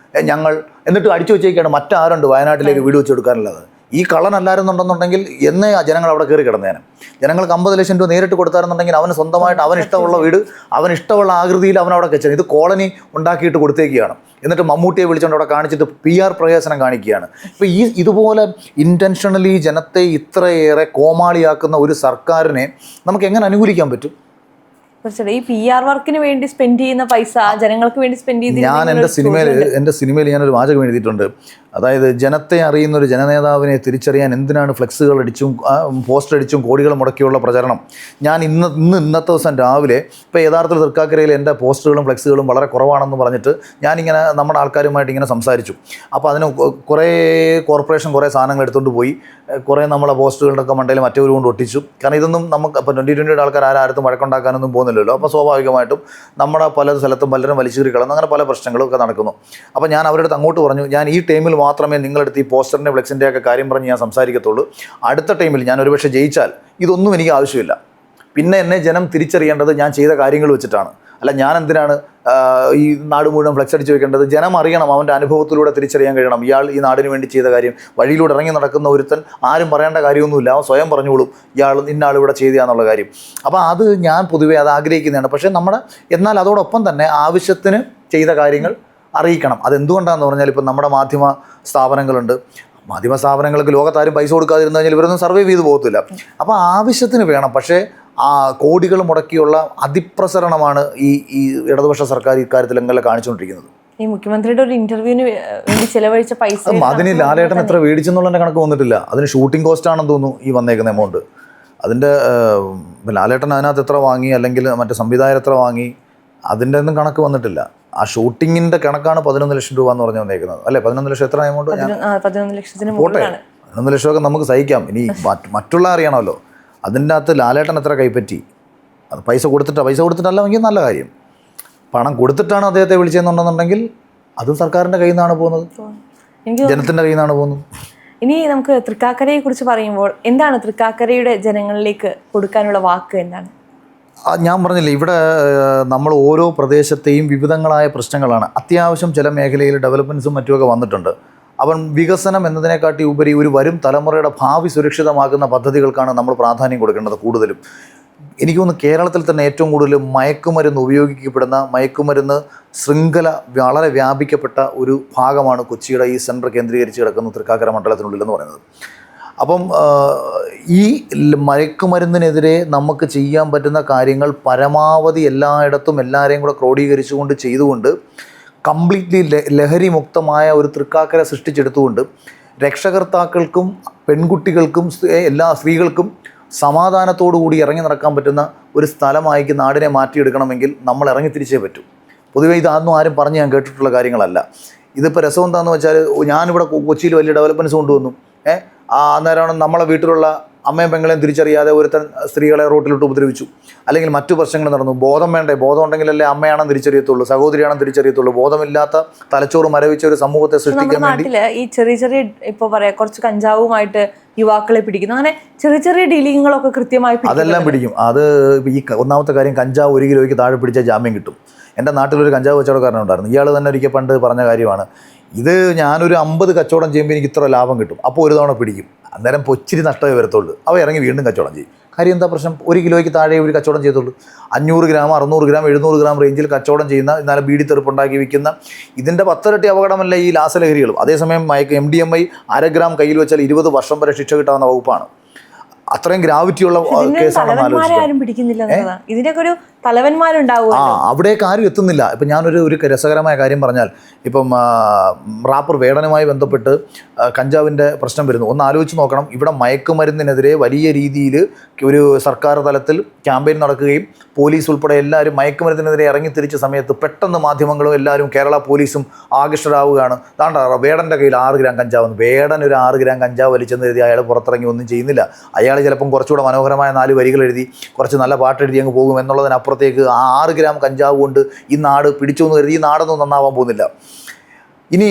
ഞങ്ങൾ, എന്നിട്ട് അടിച്ചു വെച്ചേക്കാണ് മറ്റാരുണ്ട് വയനാട്ടിലേക്ക് വീട് വെച്ച് കൊടുക്കാനുള്ളത്. ഈ കള്ളനല്ലായിരുന്നുണ്ടെന്നുണ്ടെങ്കിൽ എന്നേ ജനങ്ങൾ അവിടെ കയറി കിടന്നേനെ. ജനങ്ങൾക്ക് 50 ലക്ഷം രൂപ നേരിട്ട് കൊടുത്തായിരുന്നുണ്ടെങ്കിൽ അവന് സ്വന്തമായിട്ട് അവനിഷ്ടമുള്ള വീട്, അവനിഷ്ടമുള്ള ആകൃതിയിൽ അവൻ അവിടെ വെച്ചത്. ഇത് കോളനി ഉണ്ടാക്കിയിട്ട് കൊടുത്തേക്കുകയാണ്. എന്നിട്ട് മമ്മൂട്ടിയെ വിളിച്ചുകൊണ്ട് അവിടെ കാണിച്ചിട്ട് PR പ്രഹസനം കാണിക്കുകയാണ്. ഇപ്പോൾ ഇതുപോലെ ഇൻറ്റൻഷണലി ജനത്തെ ഇത്രയേറെ കോമാളിയാക്കുന്ന ഒരു സർക്കാരിനെ നമുക്ക് എങ്ങനെ അനുകൂലിക്കാൻ പറ്റും? ഈ PR വർക്കിന് വേണ്ടി സ്പെൻഡ് ചെയ്യുന്ന പൈസ ജനങ്ങൾക്ക് വേണ്ടി സ്പെൻഡ് ചെയ്ത് ഞാൻ എൻ്റെ സിനിമയിൽ ഞാനൊരു വാചകം എഴുതിയിട്ടുണ്ട്. അതായത് ജനത്തെ അറിയുന്ന ഒരു ജനനേതാവിനെ തിരിച്ചറിയാൻ എന്തിനാണ് ഫ്ലെക്സുകൾ അടിച്ചും പോസ്റ്റർ അടിച്ചും കോടികൾ മുടക്കിയുള്ള പ്രചരണം. ഞാൻ ഇന്നത്തെ ദിവസം രാവിലെ ഇപ്പോൾ യഥാർത്ഥത്തിൽ തൃക്കാക്കരയിൽ എൻ്റെ പോസ്റ്ററുകളും ഫ്ലെക്സുകളും വളരെ കുറവാണെന്ന് പറഞ്ഞിട്ട് ഞാനിങ്ങനെ നമ്മുടെ ആൾക്കാരുമായിട്ട് ഇങ്ങനെ സംസാരിച്ചു. അപ്പോൾ അതിന് കുറേ കോർപ്പറേഷൻ കുറേ സാധനങ്ങൾ എടുത്തുകൊണ്ട് പോയി, കുറേ നമ്മളെ പോസ്റ്ററുകളുടെ മണ്ടയിൽ മറ്റവർ കൊണ്ട് ഒട്ടിച്ചു. കാരണം ഇതൊന്നും നമുക്ക് ഇപ്പോൾ 2020 ആൾക്കാർ ആരും വഴക്കുണ്ടാക്കാനൊന്നും പോകുന്നില്ലല്ലോ. അപ്പോൾ സ്വാഭാവികമായിട്ടും നമ്മുടെ പല സ്ഥലത്തും പലരും വലിച്ചൂരി കളന്ന് അങ്ങനെ പല പ്രശ്നങ്ങളും ഒക്കെ നടക്കുന്നു. അപ്പോൾ ഞാൻ അവരുടെ അടുത്ത് അങ്ങോട്ട് പറഞ്ഞു, ഞാൻ ഈ ടൈമിൽ മാത്രമേ നിങ്ങളടുത്ത് ഈ പോസ്റ്ററിൻ്റെ ഫ്ലെക്സിൻ്റെ ഒക്കെ കാര്യം പറഞ്ഞ് ഞാൻ സംസാരിക്കത്തുള്ളൂ. അടുത്ത ടൈമിൽ ഞാൻ ഒരുപക്ഷെ ജയിച്ചാൽ ഇതൊന്നും എനിക്ക് ആവശ്യമില്ല. പിന്നെ എന്നെ ജനം തിരിച്ചറിയേണ്ടത് ഞാൻ ചെയ്ത കാര്യങ്ങൾ വെച്ചിട്ടാണ്. അല്ല ഞാൻ എന്തിനാണ് ഈ നാട് മുഴുവൻ ഫ്ലെക്സ് അടിച്ച് വെക്കേണ്ടത്? ജനം അറിയണം, അവൻ്റെ അനുഭവത്തിലൂടെ തിരിച്ചറിയാൻ കഴിയണം ഇയാൾ ഈ നാടിന് വേണ്ടി ചെയ്ത കാര്യം. വഴിയിലൂടെ ഇറങ്ങി നടക്കുന്ന ഒരുത്തൻ ആരും പറയേണ്ട കാര്യമൊന്നുമില്ല, അവൻ സ്വയം പറഞ്ഞോളും ഇന്നാൾ ഇവിടെ ചെയ്തതാന്നുള്ള കാര്യം. അപ്പോൾ അത് ഞാൻ പൊതുവേ അത് ആഗ്രഹിക്കുന്നതാണ്. പക്ഷേ എന്നാൽ അതോടൊപ്പം തന്നെ ആവശ്യത്തിന് ചെയ്ത കാര്യങ്ങൾ അറിയിക്കണം. അതെന്തുകൊണ്ടാണെന്ന് പറഞ്ഞാൽ ഇപ്പം നമ്മുടെ മാധ്യമ സ്ഥാപനങ്ങളുണ്ട്. മാധ്യമ സ്ഥാപനങ്ങൾക്ക് ലോകത്താരും പൈസ കൊടുക്കാതിരുന്നു കഴിഞ്ഞാൽ ഇവരൊന്നും സർവൈവ് ചെയ്ത് പോകത്തില്ല. അപ്പോൾ ആവശ്യത്തിന് വേണം. പക്ഷേ കോടികൾ മുടക്കിയുള്ള അതിപ്രസരണമാണ് ഈ ഇടതുപക്ഷ സർക്കാർ ഇക്കാര്യത്തിലെങ്കിലും കാണിച്ചുകൊണ്ടിരിക്കുന്നത്. ഈ മുഖ്യമന്ത്രിയുടെ ഒരു ഇന്റർവ്യൂവിന് വേണ്ടി ചെലവഴിച്ച പൈസ അതിന് ലാലേട്ടൻ എത്ര മേടിച്ചെന്നുള്ളതിൻ്റെ കണക്ക് വന്നിട്ടില്ല. അതിന് ഷൂട്ടിംഗ് കോസ്റ്റ് ആണെന്ന് തോന്നുന്നു ഈ വന്നേക്കുന്ന എമൗണ്ട്. അതിൻ്റെ ലാലേട്ടൻ അതിനകത്ത് എത്ര വാങ്ങി, അല്ലെങ്കിൽ മറ്റേ സംവിധായകർ എത്ര വാങ്ങി, അതിൻ്റെ ഒന്നും കണക്ക് വന്നിട്ടില്ല. ആ ഷൂട്ടിങ്ങിൻ്റെ കണക്കാണ് 11 ലക്ഷം രൂപ എന്ന് പറഞ്ഞു വന്നേക്കുന്നത്. അല്ലേ, 11 ലക്ഷം എത്ര എമൗണ്ട്? 11 ലക്ഷത്തിന് പോട്ടെ, 11 ലക്ഷമൊക്കെ നമുക്ക് സഹിക്കാം. ഇനി മറ്റുള്ള അറിയണമല്ലോ. അതിൻ്റെ അകത്ത് ലാലേട്ടൻ എത്ര കൈപ്പറ്റി, അത് പൈസ കൊടുത്തിട്ടല്ലെങ്കിൽ നല്ല കാര്യം. പണം കൊടുത്തിട്ടാണ് അദ്ദേഹത്തെ വിളിച്ചെന്നുണ്ടെന്നുണ്ടെങ്കിൽ അതും സർക്കാരിൻ്റെ കയ്യിൽ നിന്നാണ് പോകുന്നത്, ജനത്തിൻ്റെ കയ്യിൽ നിന്നാണ് പോകുന്നത്. ഇനി നമുക്ക് തൃക്കാക്കരയെ കുറിച്ച് പറയുമ്പോൾ എന്താണ് തൃക്കാക്കരയുടെ ജനങ്ങളിലേക്ക് കൊടുക്കാനുള്ള വാക്ക് എന്താണ്? ഞാൻ പറഞ്ഞില്ലേ, ഇവിടെ നമ്മൾ ഓരോ പ്രദേശത്തെയും വിവിധങ്ങളായ പ്രശ്നങ്ങളാണ്. അത്യാവശ്യം ചില മേഖലയിൽ ഡെവലപ്മെൻറ്റ്സും മറ്റുമൊക്കെ വന്നിട്ടുണ്ട്. അവൻ വികസനം എന്നതിനെക്കാട്ടി ഉപരി ഒരു വരും തലമുറയുടെ ഭാവി സുരക്ഷിതമാക്കുന്ന പദ്ധതികൾക്കാണ് നമ്മൾ പ്രാധാന്യം കൊടുക്കേണ്ടത് കൂടുതലും. എനിക്ക് തോന്നുന്നു കേരളത്തിൽ തന്നെ ഏറ്റവും കൂടുതൽ മയക്കുമരുന്ന് ഉപയോഗിക്കപ്പെടുന്ന മയക്കുമരുന്ന് ശൃംഖല വളരെ വ്യാപിക്കപ്പെട്ട ഒരു ഭാഗമാണ് കൊച്ചിയുടെ ഈ സെൻറ്റർ കേന്ദ്രീകരിച്ച് കിടക്കുന്ന തൃക്കാക്കര മണ്ഡലത്തിനുള്ളിൽ എന്ന് പറയുന്നത്. അപ്പം ഈ മയക്കുമരുന്നിനെതിരെ നമുക്ക് ചെയ്യാൻ പറ്റുന്ന കാര്യങ്ങൾ പരമാവധി എല്ലായിടത്തും എല്ലാവരെയും കൂടെ ക്രോഡീകരിച്ചുകൊണ്ട് ചെയ്തുകൊണ്ട് കംപ്ലീറ്റ്ലി ലഹരി മുക്തമായ ഒരു തൃക്കാക്കര സൃഷ്ടിച്ചെടുത്തുകൊണ്ട് രക്ഷകർത്താക്കൾക്കും പെൺകുട്ടികൾക്കും എല്ലാ സ്ത്രീകൾക്കും സമാധാനത്തോടുകൂടി ഇറങ്ങി നടക്കാൻ പറ്റുന്ന ഒരു സ്ഥലമാക്കി നാടിനെ മാറ്റിയെടുക്കണമെങ്കിൽ നമ്മൾ ഇറങ്ങി തിരിച്ചേ പറ്റൂ. പൊതുവേ ഇതൊന്നും ആരും പറഞ്ഞ് ഞാൻ കേട്ടിട്ടുള്ള കാര്യങ്ങളല്ല. ഇതിപ്പോൾ രസം എന്താണെന്ന് വെച്ചാൽ, ഞാനിവിടെ കൊച്ചിയിൽ വലിയ ഡെവലപ്മെൻറ്റ്സ് കൊണ്ടുവന്നു. അന്നേരമാണ് നമ്മളെ വീട്ടിലുള്ള അമ്മയും പെങ്ങളെയും തിരിച്ചറിയാതെ ഒരുത്തൻ സ്ത്രീകളെ റോട്ടിലിട്ട് ഉപദ്രവിച്ചു, അല്ലെങ്കിൽ മറ്റു പ്രശ്നങ്ങൾ നടന്നു. ബോധം വേണ്ടേ? ബോധം ഉണ്ടെങ്കിലല്ലേ അമ്മയാണെന്ന് തിരിച്ചറിയത്തുള്ളൂ, സഹോദരിയാണെന്ന് തിരിച്ചറിയത്തുള്ളൂ. ബോധമില്ലാത്ത തലച്ചോറ് മരവിച്ച ഒരു സമൂഹത്തെ സൃഷ്ടിക്കാൻ വേണ്ടി ഈ ചെറിയ ഇപ്പോൾ പറയാം കുറച്ച് കഞ്ചാവുമായിട്ട് യുവാക്കളെ പിടിക്കുന്നു, അങ്ങനെ ചെറിയ ഡീലിങ്ങുകളൊക്കെ കൃത്യമായി അതെല്ലാം പിടിക്കും. അത് ഈ ഒന്നാമത്തെ കാര്യം, കഞ്ചാവ് 1 കിലോയ്ക്ക് താഴെ പിടിച്ചാൽ ജാമ്യം കിട്ടും. എൻ്റെ നാട്ടിലൊരു കഞ്ചാവ് കച്ചവടക്കാരനുണ്ടായിരുന്നു. ഇയാൾ തന്നെ ഒരിക്കൽ പണ്ട് പറഞ്ഞ കാര്യമാണ്, ഇത് ഞാനൊരു 50 കച്ചവടം ചെയ്യുമ്പോൾ എനിക്ക് ഇത്ര ലാഭം കിട്ടും, അപ്പോൾ ഒരു തവണ പിടിക്കും, അന്നേരം പൊച്ചിരി നഷ്ടമേ വരത്തുള്ളൂ. അവ ഇറങ്ങി വീണ്ടും കച്ചവടം ചെയ്യും. കാര്യം എന്താ പ്രശ്നം? 1 കിലോയ്ക്ക് താഴെ ഒരു കച്ചവടം ചെയ്തുള്ളൂ. 500 ഗ്രാം 600 ഗ്രാം 700 ഗ്രാം റേഞ്ചിൽ കച്ചവടം ചെയ്യുന്ന, എന്നാലും ബീഡി തെറുപ്പുണ്ടാക്കി വിൽക്കുന്ന, ഇതിൻ്റെ 10 ഇരട്ടി അപകടമല്ല ഈ രാസലഹരികളും. അതേസമയം MDMA 1/2 ഗ്രാം കയ്യിൽ വെച്ചാൽ 20 വർഷം വരെ ശിക്ഷ കിട്ടാവുന്ന വകുപ്പാണ്. അത്രയും ഗ്രാവിറ്റിയുള്ള കേസാണ്. പിടിക്കുന്നില്ല. ഇതിനൊക്കെ ഒരു തലവന്മാരുണ്ടാവും. അവിടേക്ക് ആരും എത്തുന്നില്ല. ഇപ്പം ഞാനൊരു രസകരമായ കാര്യം പറഞ്ഞാൽ, ഇപ്പം റാപ്പർ വേടനുമായി ബന്ധപ്പെട്ട് കഞ്ചാവിൻ്റെ പ്രശ്നം വരുന്നു. ഒന്ന് ആലോചിച്ച് നോക്കണം. ഇവിടെ മയക്കുമരുന്നിനെതിരെ വലിയ രീതിയിൽ ഒരു സർക്കാർ തലത്തിൽ ക്യാമ്പയിൻ നടക്കുകയും പോലീസ് ഉൾപ്പെടെ എല്ലാവരും മയക്കുമരുന്നിനെതിരെ ഇറങ്ങിത്തിരിച്ച സമയത്ത് പെട്ടെന്ന് മാധ്യമങ്ങളും എല്ലാവരും കേരള പോലീസും ആകർഷരാവുകയാണ്. താണ്ട വേടൻ്റെ കയ്യിൽ 6 ഗ്രാം കഞ്ചാവ്. വേടൻ ഒരു 6 ഗ്രാം കഞ്ചാവ് വലിച്ചെന്ന് എഴുതി അയാൾ പുറത്തിറങ്ങി ഒന്നും ചെയ്യുന്നില്ല. അയാൾ ചിലപ്പം കുറച്ചുകൂടെ മനോഹരമായ 4 വരികൾ എഴുതി കുറച്ച് നല്ല പാട്ടെഴുതി അങ്ങ് പോകും എന്നുള്ളതിനപ്പുറത്തേക്ക് ആ 6 ഗ്രാം കഞ്ചാവ് കൊണ്ട് ഈ നാട് പിടിച്ചു എന്ന് കരുതി ഈ നാടൊന്നും നന്നാവാൻ പോകുന്നില്ല. ഇനി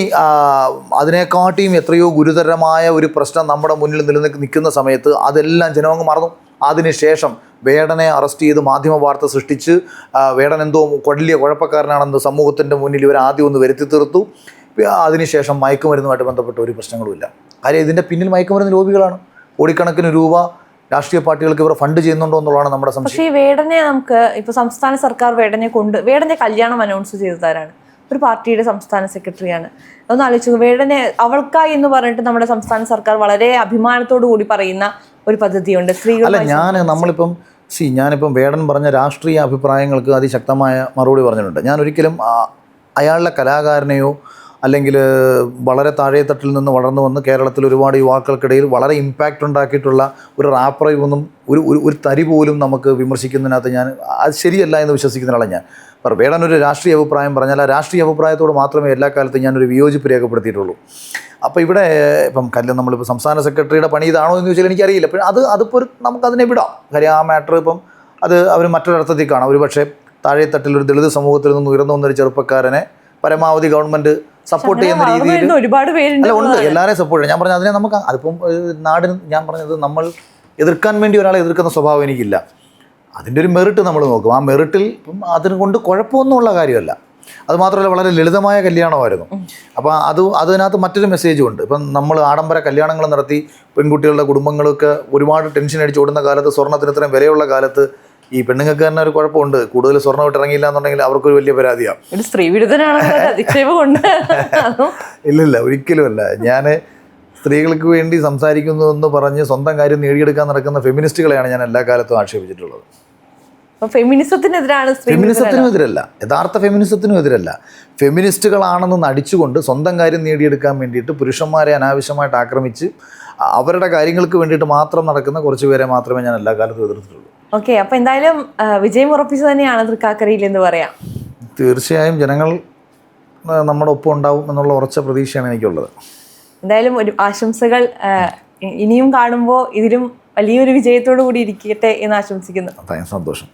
അതിനെക്കാട്ടിയും എത്രയോ ഗുരുതരമായ ഒരു പ്രശ്നം നമ്മുടെ മുന്നിൽ നിൽക്കുന്ന സമയത്ത് അതെല്ലാം ജനങ്ങൾ മറന്നു. അതിനുശേഷം വേടനെ അറസ്റ്റ് ചെയ്ത് മാധ്യമ വാർത്ത സൃഷ്ടിച്ച് വേടൻ എന്തോ വലിയ കുഴപ്പക്കാരനാണെന്ന് സമൂഹത്തിൻ്റെ മുന്നിൽ ഇവർ ആദ്യം ഒന്ന് വരുത്തി തീർത്തു. അതിനുശേഷം മയക്കുമരുന്നുമായിട്ട് ബന്ധപ്പെട്ട ഒരു പ്രശ്നങ്ങളുമില്ല. കാര്യം ഇതിൻ്റെ പിന്നിൽ മയക്കുമരുന്ന് ലോബികളാണ്. കോടിക്കണക്കിന് രൂപ രാഷ്ട്രീയ പാർട്ടികൾക്ക് ഇവർ ഫണ്ട് ചെയ്യുന്നുണ്ടോ എന്നുള്ളതാണ് നമ്മുടെ സംശയം. പക്ഷേ ഈ വേടനെ നമുക്ക് ഇപ്പോൾ സംസ്ഥാന സർക്കാർ വേടന്റെ കല്യാണം അനൗൺസ് ചെയ്തതാരാണ്? ഒരു പാർട്ടിയുടെ സംസ്ഥാന സെക്രട്ടറിയാണ്. ഒന്ന് ആലോചിച്ചു, വേടനെ അവൾക്കായി എന്ന് പറഞ്ഞിട്ട് നമ്മുടെ സംസ്ഥാന സർക്കാർ വളരെ അഭിമാനത്തോടു കൂടി പറയുന്ന ഒരു പദ്ധതിയുണ്ട് സ്ത്രീകൾ. അല്ല, ഞാനിപ്പം വേടൻ പറഞ്ഞ രാഷ്ട്രീയ അഭിപ്രായങ്ങൾക്ക് അതിശക്തമായ മറുപടി പറഞ്ഞിട്ടുണ്ട്. ഞാൻ ഒരിക്കലും അയാളുടെ കലാകാരനെയോ അല്ലെങ്കിൽ വളരെ താഴെത്തട്ടിൽ നിന്ന് വളർന്നു വന്ന് കേരളത്തിൽ ഒരുപാട് യുവാക്കൾക്കിടയിൽ വളരെ ഇമ്പാക്റ്റ് ഉണ്ടാക്കിയിട്ടുള്ള ഒരു റാപ്പറയൊന്നും ഒരു തരി പോലും നമുക്ക് വിമർശിക്കുന്നതിനകത്ത് അത് ശരിയല്ല എന്ന് വിശ്വസിക്കുന്നതാണ് ഞാൻ. വേടൻ ഒരു രാഷ്ട്രീയ അഭിപ്രായം പറഞ്ഞാൽ ആ രാഷ്ട്രീയ അഭിപ്രായത്തോട് മാത്രമേ എല്ലാ കാലത്തും ഞാനൊരു വിയോജിപ്പ് രേഖപ്പെടുത്തിയിട്ടുള്ളൂ. അപ്പോൾ ഇവിടെ ഇപ്പം നമ്മളിപ്പോൾ സംസ്ഥാന സെക്രട്ടറിയുടെ പണി ഇതാണോ എന്ന് ചോദിച്ചാൽ എനിക്കറിയില്ല. അപ്പോൾ അതിപ്പോൾ നമുക്കതിനെ വിടാം. കാര്യം ആ മാറ്റർ ഇപ്പം അത് അവർ മറ്റൊരർത്ഥത്തിൽ കാണാം. ഒരു പക്ഷേ താഴെത്തട്ടിൽ ഒരു ദളിത് സമൂഹത്തിൽ നിന്ന് ഉയർന്നു വന്നൊരു ചെറുപ്പക്കാരനെ പരമാവധി ഗവൺമെൻറ് സപ്പോർട്ട് ചെയ്യുന്ന രീതിയിൽ ഒരുപാട് പേരുണ്ട്. അല്ല, ഉണ്ട്, എല്ലാവരെയും സപ്പോർട്ട് ചെയ്യും. ഞാൻ പറഞ്ഞത് അതിനെ നമുക്ക് അതിപ്പം നാടിന് ഞാൻ പറഞ്ഞത് നമ്മൾ എതിർക്കാൻ വേണ്ടി ഒരാളെ എതിർക്കുന്ന സ്വഭാവം എനിക്കില്ല. അതിൻ്റെ ഒരു മെറിറ്റ് നമ്മൾ നോക്കും. ആ മെറിറ്റിൽ ഇപ്പം അതിന് കൊണ്ട് കുഴപ്പമൊന്നുമുള്ള കാര്യമല്ല. അതുമാത്രമല്ല, വളരെ ലളിതമായ കല്യാണമായിരുന്നു. അപ്പോൾ അതിനകത്ത് മറ്റൊരു മെസ്സേജും ഉണ്ട്. ഇപ്പം നമ്മൾ ആഡംബര കല്യാണങ്ങൾ നടത്തി പെൺകുട്ടികളുടെ കുടുംബങ്ങളൊക്കെ ഒരുപാട് ടെൻഷൻ അടിച്ച് ഓടുന്ന കാലത്ത്, സ്വർണ്ണത്തിന് ഇത്രയും വിലയുള്ള കാലത്ത് ഈ പെണ്ണുങ്ങൾക്ക് തന്നെ ഒരു കുഴപ്പമുണ്ട്. കൂടുതൽ സ്വർണ്ണം ഇട്ട് ഇറങ്ങിയില്ല എന്നുണ്ടെങ്കിൽ അവർക്കൊരു വലിയ പരാതിയാണ്. സ്ത്രീ വിരുദ്ധനാണ്. ഇല്ലില്ല, ഒരിക്കലുമല്ല. ഞാൻ സ്ത്രീകൾക്ക് വേണ്ടി സംസാരിക്കുന്നു പറഞ്ഞ് സ്വന്തം കാര്യം നേടിയെടുക്കാൻ നടക്കുന്ന ഫെമിനിസ്റ്റുകളെയാണ് ഞാൻ എല്ലാ കാലത്തും ആക്ഷേപിച്ചിട്ടുള്ളത്. ഫെമിനിസത്തിനും എതിരല്ല, യഥാർത്ഥ ഫെമിനിസത്തിനും എതിരല്ല. ഫെമിനിസ്റ്റുകളാണെന്ന് നടിച്ചുകൊണ്ട് സ്വന്തം കാര്യം നേടിയെടുക്കാൻ വേണ്ടിയിട്ട് പുരുഷന്മാരെ അനാവശ്യമായിട്ട് ആക്രമിച്ച് അവരുടെ കാര്യങ്ങൾക്ക് വേണ്ടിയിട്ട് മാത്രം നടക്കുന്ന കുറച്ച് പേരെ മാത്രമേ ഞാൻ എല്ലാ കാലത്തും എതിർത്തിട്ടുള്ളൂ. ഓക്കെ, അപ്പോൾ എന്തായാലും വിജയം ഉറപ്പിച്ചു തന്നെയാണ് തൃക്കാക്കരയിൽ എന്ന് പറയാം. തീർച്ചയായും ജനങ്ങൾ നമ്മുടെ ഒപ്പം ഉണ്ടാവും എന്നുള്ള ഉറച്ച പ്രതീക്ഷയാണ് എനിക്കുള്ളത്. എന്തായാലും ഒരു ആശംസകൾ. ഇനിയും കാണുമ്പോൾ ഇതിലും വലിയൊരു വിജയത്തോടു കൂടി ഇരിക്കട്ടെ എന്ന് ആശംസിക്കുന്നു. സന്തോഷം.